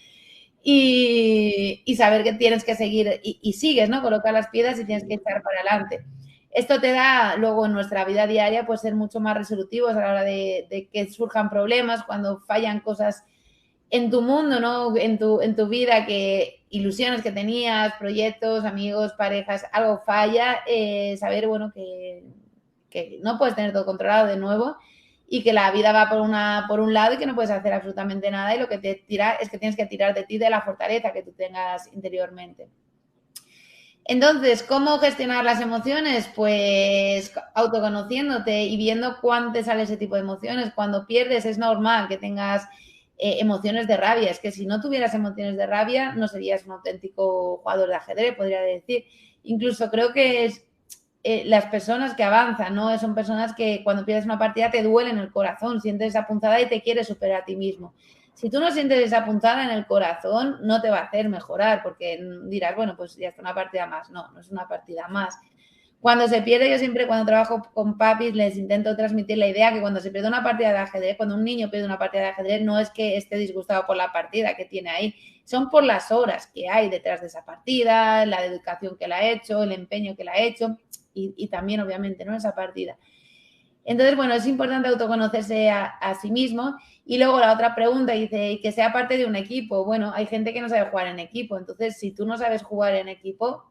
Y saber que tienes que seguir y sigues, ¿no?, colocar las piedras y tienes que echar para adelante. Esto te da luego en nuestra vida diaria pues ser mucho más resolutivos a la hora de que surjan problemas, cuando fallan cosas en tu mundo, ¿no?, en tu vida, que ilusiones que tenías, proyectos, amigos, parejas, algo falla, saber, bueno, que no puedes tener todo controlado de nuevo y que la vida va por un lado y que no puedes hacer absolutamente nada y lo que te tira es que tienes que tirar de ti, de la fortaleza que tú tengas interiormente. Entonces, ¿cómo gestionar las emociones? Pues autoconociéndote y viendo cuándo te sale ese tipo de emociones. Cuando pierdes es normal que tengas emociones de rabia. Es que si no tuvieras emociones de rabia no serías un auténtico jugador de ajedrez, podría decir. Incluso creo que las personas que avanzan, ¿no?, son personas que cuando pierdes una partida te duele en el corazón, sientes esa punzada y te quieres superar a ti mismo. Si tú no sientes esa punzada en el corazón, no te va a hacer mejorar, porque dirás, bueno, pues ya está una partida más. No, no es una partida más. Cuando se pierde, yo siempre cuando trabajo con papis les intento transmitir la idea que cuando se pierde una partida de ajedrez, cuando un niño pierde una partida de ajedrez, no es que esté disgustado por la partida que tiene ahí, son por las horas que hay detrás de esa partida, la dedicación que la ha hecho, el empeño que la ha hecho y también, obviamente, ¿no?, esa partida. Entonces, bueno, es importante autoconocerse a sí mismo. Y luego la otra pregunta dice, que sea parte de un equipo. Bueno, hay gente que no sabe jugar en equipo. Entonces, si tú no sabes jugar en equipo,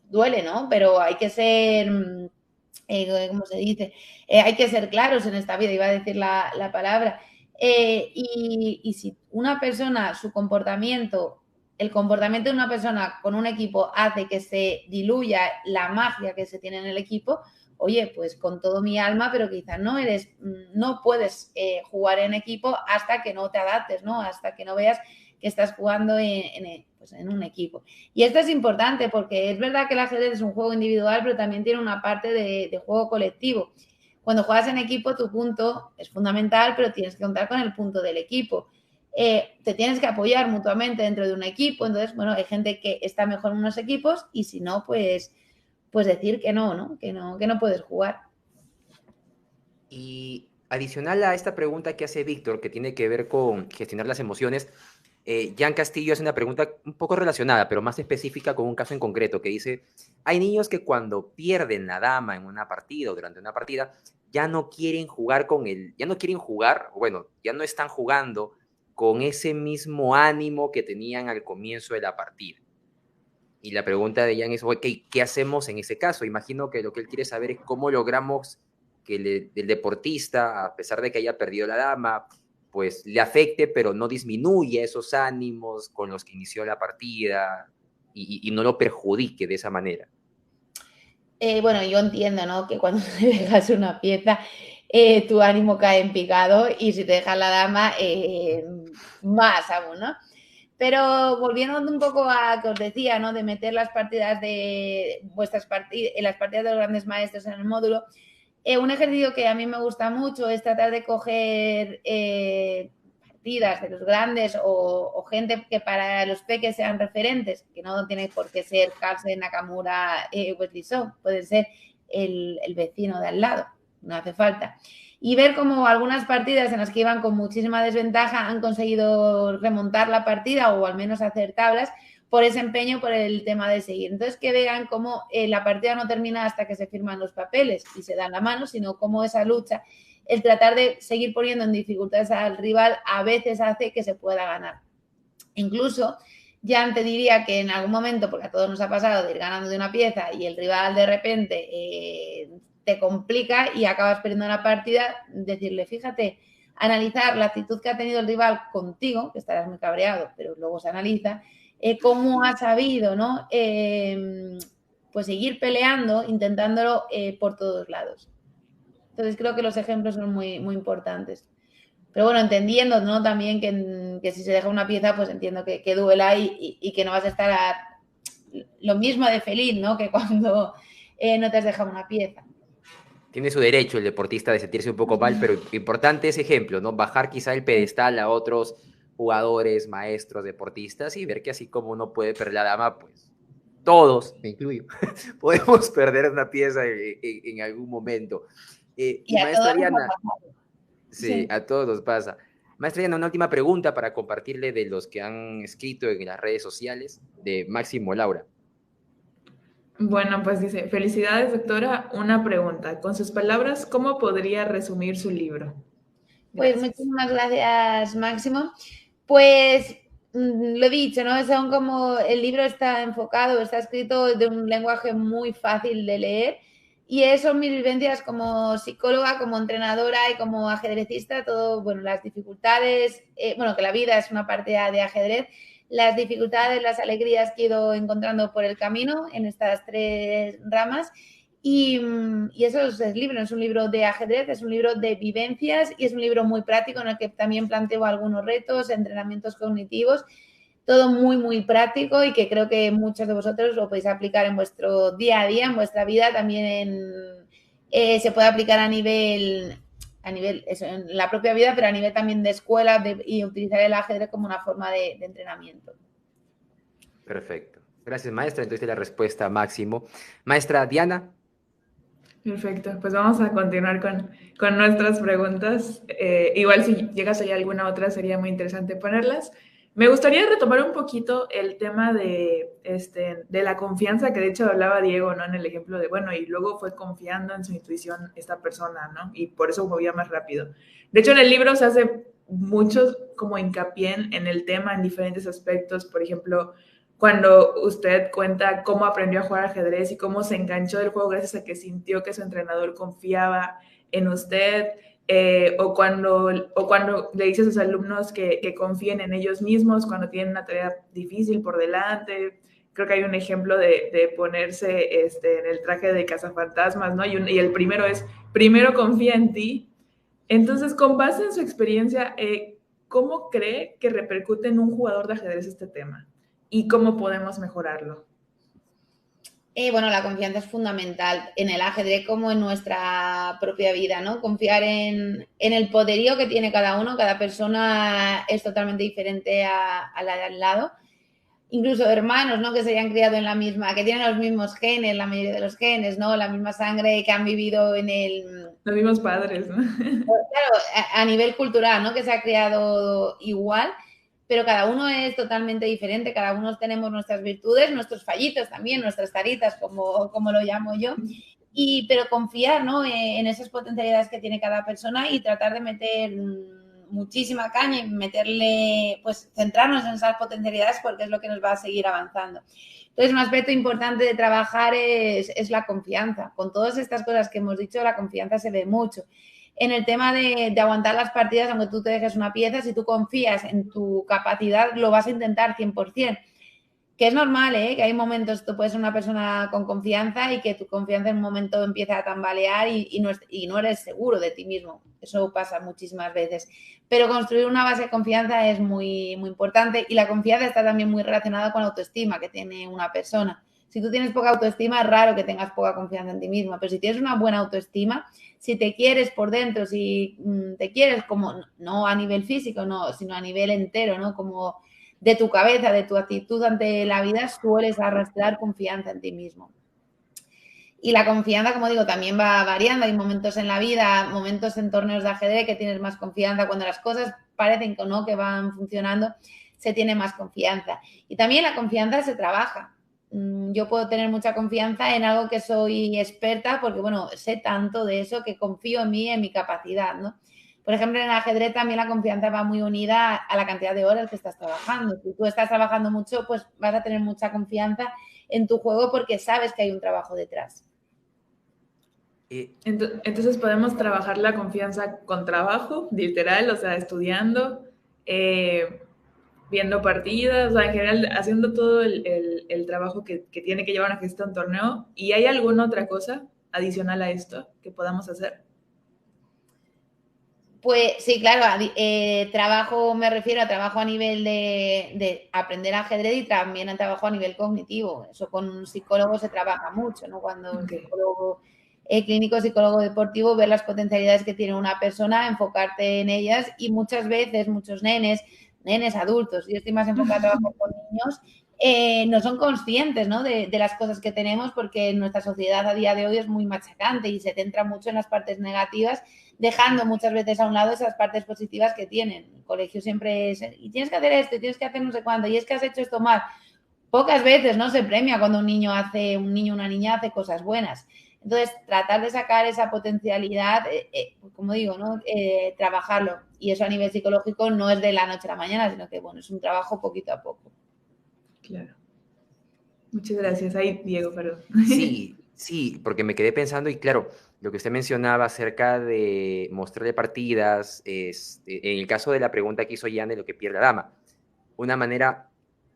duele, ¿no? Pero hay que ser, ¿cómo se dice? Hay que ser claros en esta vida, iba a decir la palabra. Y si una persona, su comportamiento el comportamiento de una persona con un equipo hace que se diluya la magia que se tiene en el equipo, oye, pues con todo mi alma, pero quizás no puedes jugar en equipo hasta que no te adaptes, ¿no? Hasta que no veas que estás jugando en un equipo. Y esto es importante porque es verdad que el ajedrez es un juego individual, pero también tiene una parte de juego colectivo. Cuando juegas en equipo, tu punto es fundamental, pero tienes que contar con el punto del equipo. Te tienes que apoyar mutuamente dentro de un equipo. Entonces, bueno, hay gente que está mejor en unos equipos y si no, pues decir que no, que no puedes jugar. Y adicional a esta pregunta que hace Víctor, que tiene que ver con gestionar las emociones, Jan Castillo hace una pregunta un poco relacionada, pero más específica con un caso en concreto, que dice, hay niños que cuando pierden la dama en una partida o durante una partida, ya no quieren jugar bueno, ya no están jugando con ese mismo ánimo que tenían al comienzo de la partida. Y la pregunta de Jan es, okay, ¿qué hacemos en ese caso? Imagino que lo que él quiere saber es cómo logramos que el deportista, a pesar de que haya perdido la dama, pues le afecte, pero no disminuya esos ánimos con los que inició la partida y no lo perjudique de esa manera. Bueno, yo entiendo, ¿no? Que cuando te dejas una pieza, tu ánimo cae en picado y si te dejas la dama, más aún, ¿no? Pero volviendo un poco a que os decía, ¿no? De meter las partidas de las partidas de los grandes maestros en el módulo, un ejercicio que a mí me gusta mucho es tratar de coger partidas de los grandes o gente que para los peques sean referentes, que no tiene por qué ser Carlsen, Nakamura, Wesley So, puede ser el vecino de al lado, no hace falta. Y ver cómo algunas partidas en las que iban con muchísima desventaja han conseguido remontar la partida o al menos hacer tablas por ese empeño, por el tema de seguir. Entonces, que vean cómo la partida no termina hasta que se firman los papeles y se dan la mano, sino cómo esa lucha, el tratar de seguir poniendo en dificultades al rival, a veces hace que se pueda ganar. Incluso, ya te diría que en algún momento, porque a todos nos ha pasado de ir ganando de una pieza y el rival de repente te complica y acabas perdiendo la partida, decirle, fíjate, analizar la actitud que ha tenido el rival contigo, que estarás muy cabreado, pero luego se analiza, cómo ha sabido, ¿no? Pues seguir peleando, intentándolo por todos lados. Entonces creo que los ejemplos son muy, muy importantes. Pero bueno, entendiendo, ¿no? También que si se deja una pieza, pues entiendo que duela y que no vas a estar lo mismo de feliz, ¿no? Que cuando no te has dejado una pieza. Tiene su derecho el deportista de sentirse un poco mal, pero importante ese ejemplo, ¿no? Bajar quizá el pedestal a otros jugadores, maestros, deportistas y ver que así como uno puede perder la dama, pues todos, me incluyo, podemos perder una pieza en algún momento. Y maestra Diana, sí, a todos nos pasa. Maestra Diana, una última pregunta para compartirle de los que han escrito en las redes sociales, de Máximo Laura. Bueno, pues dice, felicidades, doctora. Una pregunta. Con sus palabras, ¿cómo podría resumir su libro? Gracias. Pues muchísimas gracias, Máximo. Pues lo he dicho, ¿no? Según como el libro está enfocado, está escrito de un lenguaje muy fácil de leer y son mis vivencias como psicóloga, como entrenadora y como ajedrecista, todo, bueno, las dificultades, bueno, que la vida es una parte de ajedrez, las dificultades, las alegrías que he ido encontrando por el camino en estas tres ramas. Y eso es el libro, es un libro de ajedrez, es un libro de vivencias y es un libro muy práctico en el que también planteo algunos retos, entrenamientos cognitivos, todo muy, muy práctico y que creo que muchos de vosotros lo podéis aplicar en vuestro día a día, en vuestra vida, también se puede aplicar a nivel eso, en la propia vida, pero a nivel también de escuela y utilizar el ajedrez como una forma de entrenamiento. Perfecto. Gracias, maestra. Entonces la respuesta, Máximo. Maestra Diana. Perfecto, pues vamos a continuar con nuestras preguntas. Igual si llegas a alguna otra sería muy interesante ponerlas. Me gustaría retomar un poquito el tema de la confianza, que de hecho hablaba Diego, ¿no? En el ejemplo de, bueno, y luego fue confiando en su intuición esta persona, ¿no? Y por eso movía más rápido. De hecho, en el libro se hace mucho como hincapié en el tema en diferentes aspectos, por ejemplo, cuando usted cuenta cómo aprendió a jugar ajedrez y cómo se enganchó del juego gracias a que sintió que su entrenador confiaba en usted, o cuando le dices a sus alumnos que confíen en ellos mismos cuando tienen una tarea difícil por delante. Creo que hay un ejemplo de ponerse en el traje de cazafantasmas, ¿no? Y el primero es, primero confía en ti. Entonces, con base en su experiencia, ¿cómo cree que repercute en un jugador de ajedrez este tema? ¿Y cómo podemos mejorarlo? Bueno, la confianza es fundamental en el ajedrez como en nuestra propia vida, ¿no? Confiar en el poderío que tiene cada uno, cada persona es totalmente diferente a la de al lado. Incluso hermanos, ¿no? Que se hayan criado en la misma, que tienen los mismos genes, la mayoría de los genes, ¿no? La misma sangre, que han vivido en el... Los mismos padres, ¿no? Claro, a nivel cultural, ¿no? Que se ha criado igual, pero cada uno es totalmente diferente, cada uno tenemos nuestras virtudes, nuestros fallitos también, nuestras taritas, como lo llamo yo, pero confiar, ¿no? En esas potencialidades que tiene cada persona y tratar de meter muchísima caña y meterle, pues centrarnos en esas potencialidades porque es lo que nos va a seguir avanzando. Entonces, un aspecto importante de trabajar es la confianza. Con todas estas cosas que hemos dicho, la confianza se ve mucho. En el tema de aguantar las partidas, aunque tú te dejes una pieza, si tú confías en tu capacidad, lo vas a intentar 100%. Que es normal, ¿eh? Que hay momentos, tú puedes ser una persona con confianza y que tu confianza en un momento empieza a tambalear y no eres seguro de ti mismo. Eso pasa muchísimas veces. Pero construir una base de confianza es muy, muy importante y la confianza está también muy relacionada con la autoestima que tiene una persona. Si tú tienes poca autoestima, es raro que tengas poca confianza en ti misma, pero si tienes una buena autoestima, si te quieres por dentro, si te quieres como, no a nivel físico, no, sino a nivel entero, ¿no? Como de tu cabeza, de tu actitud ante la vida, sueles arrastrar confianza en ti mismo. Y la confianza, como digo, también va variando. Hay momentos en la vida, momentos en torneos de ajedrez que tienes más confianza. Cuando las cosas parecen que no, que van funcionando, se tiene más confianza. Y también la confianza se trabaja. Yo puedo tener mucha confianza en algo que soy experta porque, bueno, sé tanto de eso que confío en mí, en mi capacidad, ¿no? Por ejemplo, en el ajedrez también la confianza va muy unida a la cantidad de horas que estás trabajando. Si tú estás trabajando mucho, pues vas a tener mucha confianza en tu juego porque sabes que hay un trabajo detrás. Entonces podemos trabajar la confianza con trabajo, literal, o sea, estudiando, viendo partidas, o sea, en general haciendo todo el trabajo que tiene que llevar una gestión de un torneo. ¿Y hay alguna otra cosa adicional a esto que podamos hacer? Pues sí, claro, trabajo, me refiero a trabajo a nivel de aprender ajedrez y también a trabajo a nivel cognitivo. Eso con un psicólogo se trabaja mucho, ¿no? Cuando un psicólogo clínico, psicólogo deportivo, ver las potencialidades que tiene una persona, enfocarte en ellas y muchas veces, muchos nenes adultos, yo estoy más enfocada a trabajar con niños, no son conscientes, ¿no? De las cosas que tenemos porque nuestra sociedad a día de hoy es muy machacante y se centra mucho en las partes negativas, dejando muchas veces a un lado esas partes positivas que tienen. El colegio siempre es, y tienes que hacer esto, y tienes que hacer no sé cuándo, y es que has hecho esto mal. Pocas veces no se premia cuando un niño o una niña hace cosas buenas. Entonces, tratar de sacar esa potencialidad, como digo, ¿no? Trabajarlo. Y eso a nivel psicológico no es de la noche a la mañana, sino que, bueno, es un trabajo poquito a poco. Claro. Muchas gracias. Ahí, Diego, perdón. Sí, porque me quedé pensando y claro, lo que usted mencionaba acerca de mostrarle partidas, en el caso de la pregunta que hizo Jan de lo que pierde la dama, una manera,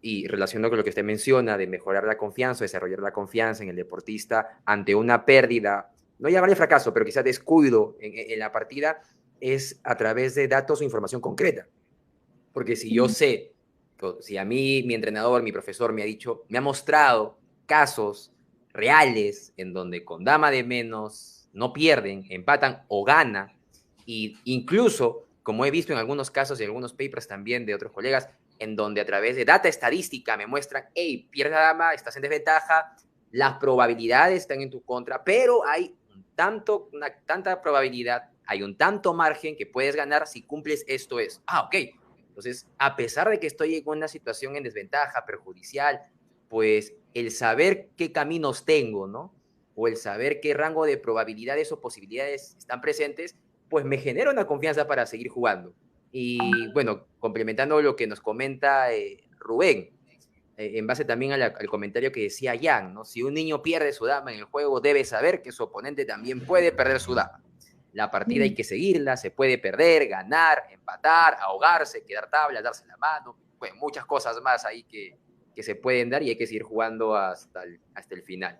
y relacionado con lo que usted menciona, de mejorar la confianza, desarrollar la confianza en el deportista ante una pérdida, no llamarle fracaso, pero quizás descuido en la partida, es a través de datos o información concreta. Porque si yo sé, si a mí mi entrenador, mi profesor me ha dicho, me ha mostrado casos reales en donde con dama de menos no pierden, empatan o ganan, y incluso, como he visto en algunos casos y en algunos papers también de otros colegas, en donde a través de data estadística me muestran, hey, pierde la dama, estás en desventaja, las probabilidades están en tu contra, pero hay una tanta probabilidad, hay un tanto margen que puedes ganar si cumples esto es. Ok. Entonces, a pesar de que estoy en una situación en desventaja, perjudicial, pues el saber qué caminos tengo, ¿no? O el saber qué rango de probabilidades o posibilidades están presentes, pues me genera una confianza para seguir jugando. Y bueno, complementando lo que nos comenta Rubén, en base también al comentario que decía Jan, ¿no? Si un niño pierde su dama en el juego, debe saber que su oponente también puede perder su dama. la partida hay que seguirla, se puede perder, ganar, empatar, ahogarse, quedar tabla, darse la mano, pues muchas cosas más ahí que se pueden dar y hay que seguir jugando hasta el final.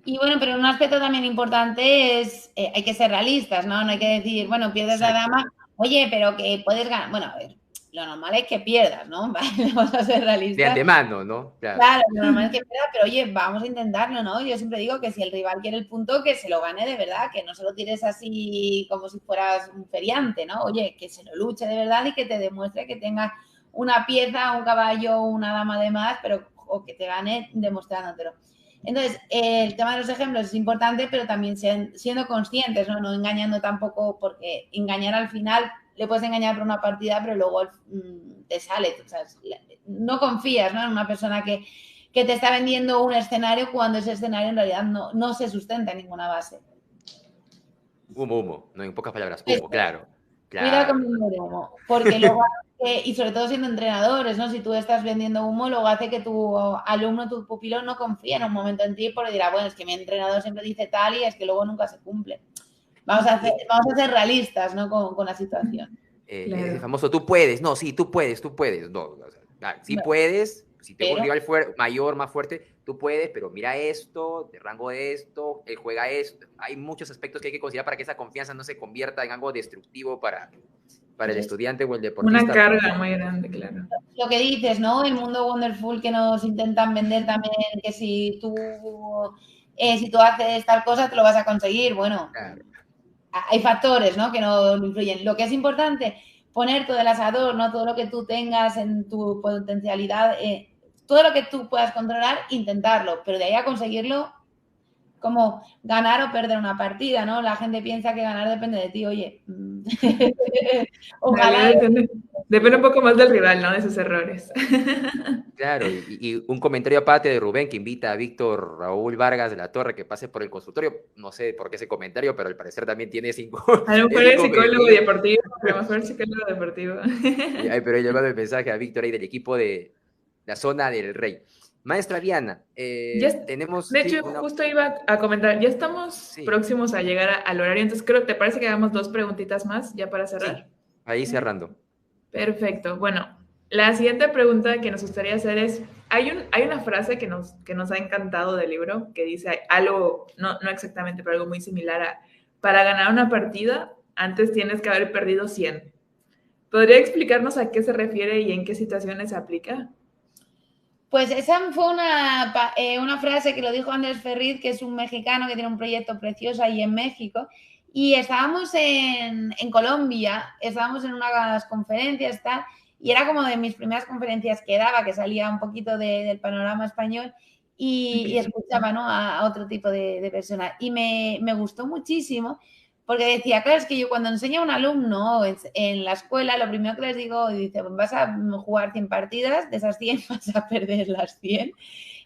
Y bueno, pero un aspecto también importante es, hay que ser realistas, ¿no? No hay que decir, bueno, pierdes la dama, oye, pero que puedes ganar. Bueno, a ver, lo normal es que pierdas, ¿no? Vale, vamos a ser realistas. De antemano, ¿no? Claro, lo normal es que pierdas, pero oye, vamos a intentarlo, ¿no? Yo siempre digo que si el rival quiere el punto, que se lo gane de verdad, que no se lo tires así como si fueras un feriante, ¿no? Oye, que se lo luche de verdad y que te demuestre que tenga una pieza, un caballo, una dama de más, pero o que te gane demostrándotelo. Entonces, el tema de los ejemplos es importante, pero también siendo conscientes, ¿no? No engañando tampoco, porque engañar al final le puedes engañar por una partida, pero luego te sale. O sea, no confías, ¿no? En una persona que te está vendiendo un escenario cuando ese escenario en realidad no se sustenta en ninguna base. Humo, no, en pocas palabras, humo, claro. Cuidado con vender humo, porque luego y sobre todo siendo entrenadores, ¿no? Si tú estás vendiendo humo, luego hace que tu alumno, tu pupilo no confíe en un momento en ti porque dirá, bueno, es que mi entrenador siempre dice tal y es que luego nunca se cumple. Vamos a ser realistas, ¿no? Con la situación. Ese famoso tú puedes, no, sí, tú puedes. No, o sea, sí puedes, si tengo un rival mayor, más fuerte, tú puedes, pero mira esto, de rango de esto, él juega esto. Hay muchos aspectos que hay que considerar para que esa confianza no se convierta en algo destructivo para el estudiante o el deportista. Una carga muy grande, claro. Lo que dices, ¿no? El mundo wonderful que nos intentan vender también, que si tú haces tal cosa te lo vas a conseguir. Bueno, claro. Hay factores, ¿no? Que no influyen. Lo que es importante, poner todo el asador, ¿no? Todo lo que tú tengas en tu potencialidad, todo lo que tú puedas controlar, intentarlo, pero de ahí a conseguirlo, como ganar o perder una partida, ¿no? La gente piensa que ganar depende de ti, oye. Ojalá. Depende un poco más del rival, ¿no? De sus errores. Claro, y un comentario aparte de Rubén que invita a Víctor Raúl Vargas de la Torre que pase por el consultorio. No sé por qué ese comentario, pero al parecer también tiene 5. A lo mejor es psicólogo deportivo, a lo mejor es psicólogo deportivo. Pero he llevado el mensaje a Víctor ahí del equipo de la zona del Rey. Maestra Diana, tenemos... De hecho, justo iba a comentar, ya estamos próximos a llegar al horario, entonces creo que te parece que hagamos 2 preguntitas más ya para cerrar. Sí, ahí cerrando. Perfecto. Bueno, la siguiente pregunta que nos gustaría hacer es, hay una frase que nos ha encantado del libro, que dice algo, no exactamente, pero algo muy similar a, para ganar una partida, antes tienes que haber perdido 100. ¿Podría explicarnos a qué se refiere y en qué situaciones se aplica? Pues esa fue una frase que lo dijo Andrés Ferriz, que es un mexicano que tiene un proyecto precioso ahí en México, y estábamos en Colombia, estábamos en unas conferencias, tal, y era como de mis primeras conferencias que daba, que salía un poquito del panorama español y escuchaba, ¿no? a otro tipo de personas. Y me gustó muchísimo porque decía, claro, es que yo cuando enseño a un alumno en la escuela, lo primero que les digo, dice, vas a jugar 100 partidas, de esas 100 vas a perder las 100,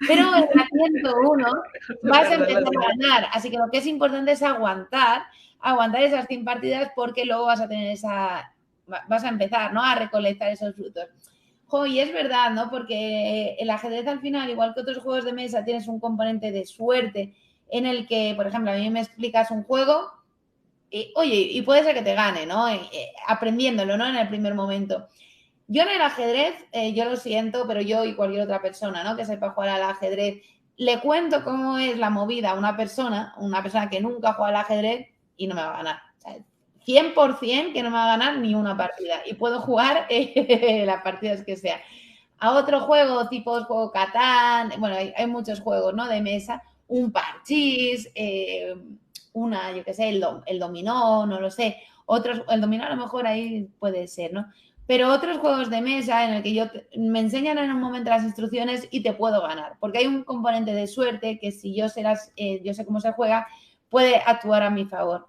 pero en la 101 vas a empezar a ganar. Así que lo que es importante es aguantar esas 100 partidas porque luego vas a empezar, ¿no? A recolectar esos frutos. Y es verdad, ¿no? Porque el ajedrez al final, igual que otros juegos de mesa, tienes un componente de suerte en el que, por ejemplo, a mí me explicas un juego y puede ser que te gane, ¿no? Aprendiéndolo, ¿no? En el primer momento. Yo en el ajedrez, yo lo siento, pero yo y cualquier otra persona, ¿no? Que sepa jugar al ajedrez, le cuento cómo es la movida a una persona que nunca juega al ajedrez y no me va a ganar. O sea, 100% que no me va a ganar ni una partida. Y puedo jugar las partidas que sea. A otro juego, tipo juego Catán, bueno, hay muchos juegos, ¿no? De mesa, un parchís, yo qué sé, el dominó, no lo sé. El dominó a lo mejor ahí puede ser, ¿no? Pero otros juegos de mesa en el que me enseñan en un momento las instrucciones y te puedo ganar, porque hay un componente de suerte que si yo sé cómo se juega, puede actuar a mi favor.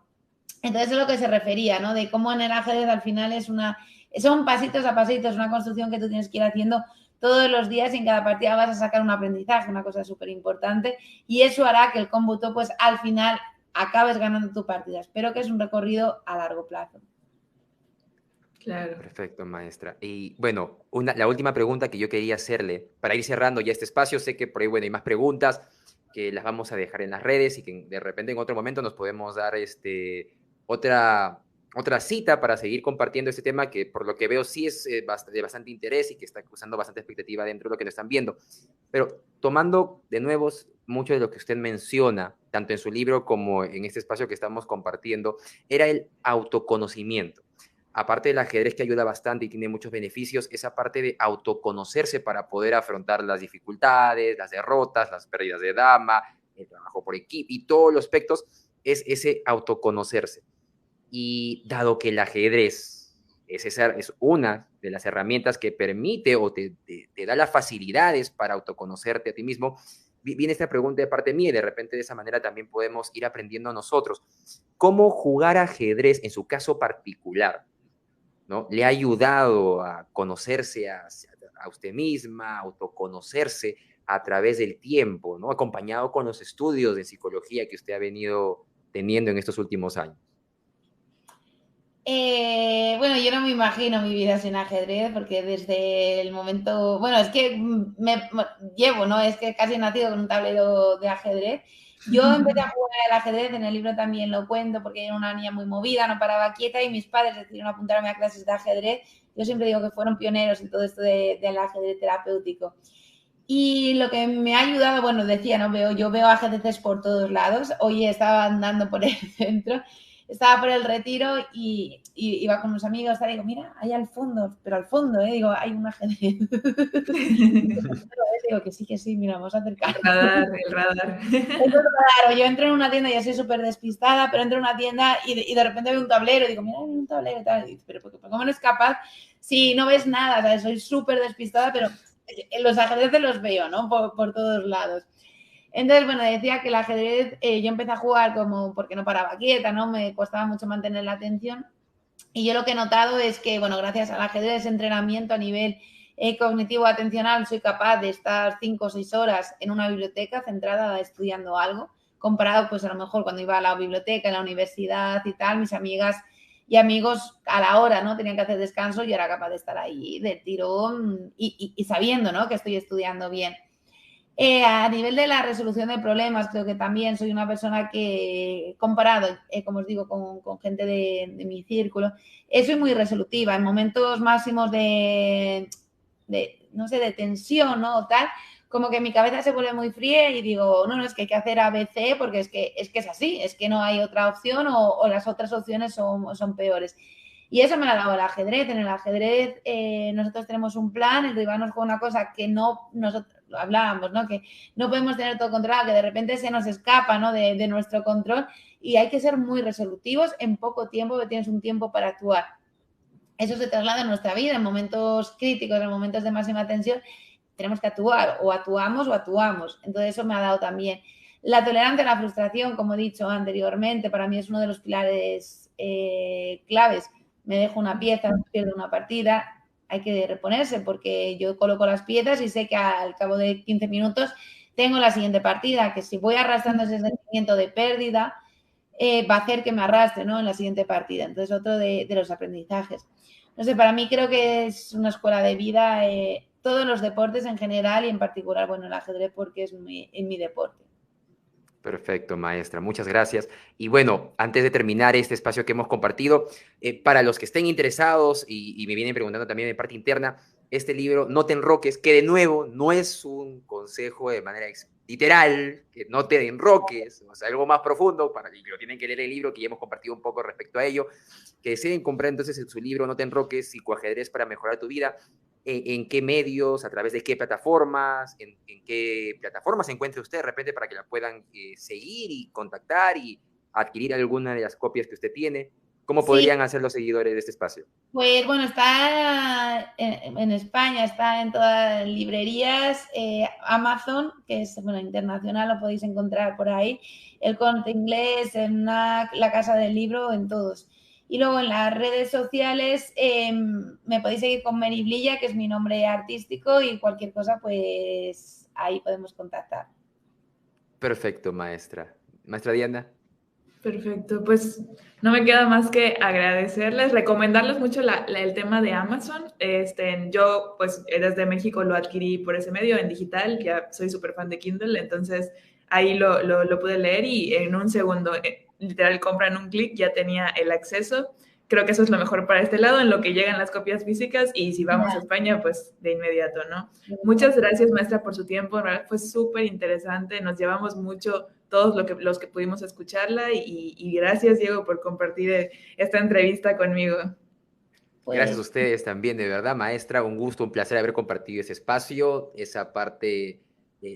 Entonces es lo que se refería, ¿no? De cómo en el ajedrez al final son pasitos a pasitos, una construcción que tú tienes que ir haciendo todos los días y en cada partida vas a sacar un aprendizaje, una cosa súper importante, y eso hará que el cómputo, pues al final acabes ganando tu partida. Espero que es un recorrido a largo plazo. Claro. Perfecto, maestra. Y bueno, la última pregunta que yo quería hacerle, para ir cerrando ya este espacio, sé que por ahí, bueno, hay más preguntas que las vamos a dejar en las redes y que de repente en otro momento nos podemos dar otra cita para seguir compartiendo este tema que por lo que veo sí es de bastante interés y que está causando bastante expectativa dentro de lo que nos están viendo. Pero tomando de nuevo mucho de lo que usted menciona, tanto en su libro como en este espacio que estamos compartiendo, era el autoconocimiento. Aparte del ajedrez que ayuda bastante y tiene muchos beneficios, esa parte de autoconocerse para poder afrontar las dificultades, las derrotas, las pérdidas de dama, el trabajo por equipo y todos los aspectos, es ese autoconocerse. Y dado que el ajedrez es una de las herramientas que permite o te da las facilidades para autoconocerte a ti mismo, viene esta pregunta de parte mía y de repente de esa manera también podemos ir aprendiendo nosotros. ¿Cómo jugar ajedrez en su caso particular, ¿no? Le ha ayudado a conocerse a usted misma, a autoconocerse a través del tiempo, ¿no? Acompañado con los estudios de psicología que usted ha venido teniendo en estos últimos años? Bueno, yo no me imagino mi vida sin ajedrez, porque desde el momento, bueno, es que llevo, ¿no? Es que casi he nacido con un tablero de ajedrez. Yo empecé a jugar al ajedrez, en el libro también lo cuento, porque era una niña muy movida, no paraba quieta, y mis padres decidieron apuntarme a clases de ajedrez. Yo siempre digo que fueron pioneros en todo esto del ajedrez terapéutico. Y lo que me ha ayudado, bueno, decía, ¿no? Yo veo ajedrezes por todos lados. Hoy estaba andando por el centro, estaba por el Retiro y iba con unos amigos, y digo, mira, ahí al fondo, pero al fondo, digo, hay un ajedrez. Digo que sí, mira, vamos a acercar. El radar. Claro, yo entro en una tienda y soy súper despistada, pero entro en una tienda y de repente veo un tablero y digo, mira, hay un tablero y tal. Y digo, pero ¿cómo no es capaz? Si no ves nada, ¿sabes? Soy súper despistada, pero los ajedrezes los veo, ¿no? Por todos lados. Entonces, bueno, decía que el ajedrez, yo empecé a jugar como porque no paraba quieta, ¿no? Me costaba mucho mantener la atención. Y yo lo que he notado es que, bueno, gracias al ajedrez, ese entrenamiento a nivel cognitivo atencional, soy capaz de estar 5 o 6 horas en una biblioteca centrada estudiando algo, comparado pues a lo mejor cuando iba a la biblioteca, en la universidad y tal, mis amigas y amigos a la hora, ¿no? Tenían que hacer descanso, yo era capaz de estar ahí de tirón y sabiendo, ¿no? Que estoy estudiando bien. A nivel de la resolución de problemas, creo que también soy una persona que, comparado, como os digo, con gente de mi círculo, soy muy resolutiva. En momentos máximos no sé, de tensión, ¿no? O tal, como que mi cabeza se vuelve muy fría y digo, no, es que hay que hacer ABC porque es que es así, es que no hay otra opción o las otras opciones son peores. Y eso me lo ha dado el ajedrez. En el ajedrez nosotros tenemos un plan, el rival nos juega una cosa que no nosotros hablábamos, ¿no? Que no podemos tener todo controlado, que de repente se nos escapa, ¿no? de nuestro control, y hay que ser muy resolutivos en poco tiempo, que tienes un tiempo para actuar. Eso se traslada en nuestra vida, en momentos críticos, en momentos de máxima tensión, tenemos que actuar, o actuamos. Entonces eso me ha dado también. La tolerancia a la frustración, como he dicho anteriormente, para mí es uno de los pilares claves. Me dejo una pieza, pierdo una partida, hay que reponerse porque yo coloco las piezas y sé que al cabo de 15 minutos tengo la siguiente partida, que si voy arrastrando ese sentimiento de pérdida, va a hacer que me arrastre, ¿no? En la siguiente partida. Entonces, otro de los aprendizajes. No sé, para mí creo que es una escuela de vida, todos los deportes en general y en particular, bueno, el ajedrez porque es mi deporte. Perfecto, maestra. Muchas gracias. Y bueno, antes de terminar este espacio que hemos compartido, para los que estén interesados y me vienen preguntando también de parte interna, este libro, No te enroques, que de nuevo no es un consejo de manera literal, que no te enroques, o sea, algo más profundo, para que lo tienen que leer el libro, que ya hemos compartido un poco respecto a ello, que deseen comprar entonces en su libro No te enroques, psicoajedrez para mejorar tu vida. ¿En qué medios, a través de qué plataformas, en qué plataformas se encuentre usted de repente para que la puedan seguir y contactar y adquirir alguna de las copias que usted tiene? ¿Cómo podrían hacer los seguidores de este espacio? Pues bueno, está en España, está en todas las librerías, Amazon, que es bueno, internacional, lo podéis encontrar por ahí, El Corte Inglés, en la Casa del Libro, en todos. Y luego en las redes sociales me podéis seguir con Mary Blilla, que es mi nombre artístico, y cualquier cosa, pues ahí podemos contactar. Perfecto, maestra. Maestra Diana. Perfecto, pues no me queda más que agradecerles, recomendarles mucho el tema de Amazon. Yo, pues, desde México lo adquirí por ese medio en digital, ya soy súper fan de Kindle, entonces ahí lo pude leer y en un segundo literal compra en un clic, ya tenía el acceso. Creo que eso es lo mejor para este lado, en lo que llegan las copias físicas, y si vamos a España, pues de inmediato, ¿no? Muchas gracias, maestra, por su tiempo. En realidad fue súper interesante, nos llevamos mucho todos los que pudimos escucharla, y gracias, Diego, por compartir esta entrevista conmigo. Gracias a ustedes también, de verdad, maestra, un gusto, un placer haber compartido ese espacio, esa parte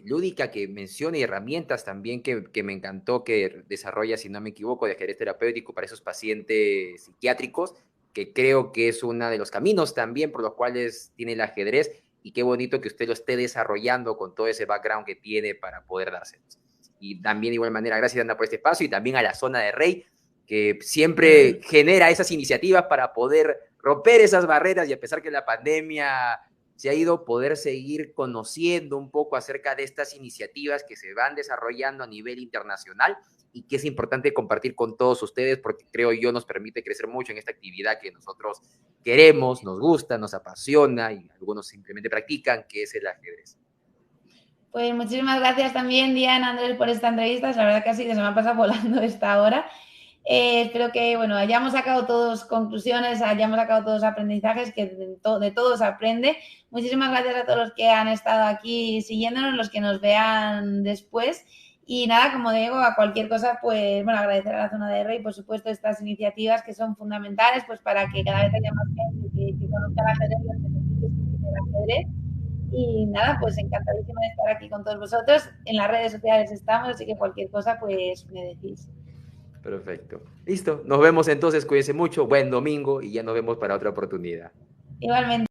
lúdica que menciona y herramientas también que me encantó que desarrolla, si no me equivoco, de ajedrez terapéutico para esos pacientes psiquiátricos, que creo que es uno de los caminos también por los cuales tiene el ajedrez, y qué bonito que usted lo esté desarrollando con todo ese background que tiene para poder dárselos. Y también de igual manera, gracias, Ana, por este espacio, y también a la Zona de Rey, que siempre genera esas iniciativas para poder romper esas barreras, y a pesar que la pandemia se ha ido, poder seguir conociendo un poco acerca de estas iniciativas que se van desarrollando a nivel internacional, y que es importante compartir con todos ustedes, porque creo yo nos permite crecer mucho en esta actividad que nosotros queremos, nos gusta, nos apasiona, y algunos simplemente practican, que es el ajedrez. Pues muchísimas gracias también, Diana, Andrés, por esta entrevista. La verdad que así que se me ha pasado volando esta hora. Espero que, bueno, hayamos sacado todos conclusiones, hayamos sacado todos aprendizajes, que de todo se aprende. Muchísimas gracias a todos los que han estado aquí siguiéndonos, los que nos vean después. Y nada, como digo, a cualquier cosa, pues, bueno, agradecer a la Zona de Rey, por supuesto, estas iniciativas que son fundamentales, pues, para que cada vez haya más gente que conozca el ajedrez, los beneficios que tiene el ajedrez. Y nada, pues encantadísima de estar aquí con todos vosotros. En las redes sociales estamos, así que cualquier cosa, pues, me decís. Perfecto. Listo. Nos vemos entonces. Cuídense mucho. Buen domingo, y ya nos vemos para otra oportunidad. Igualmente.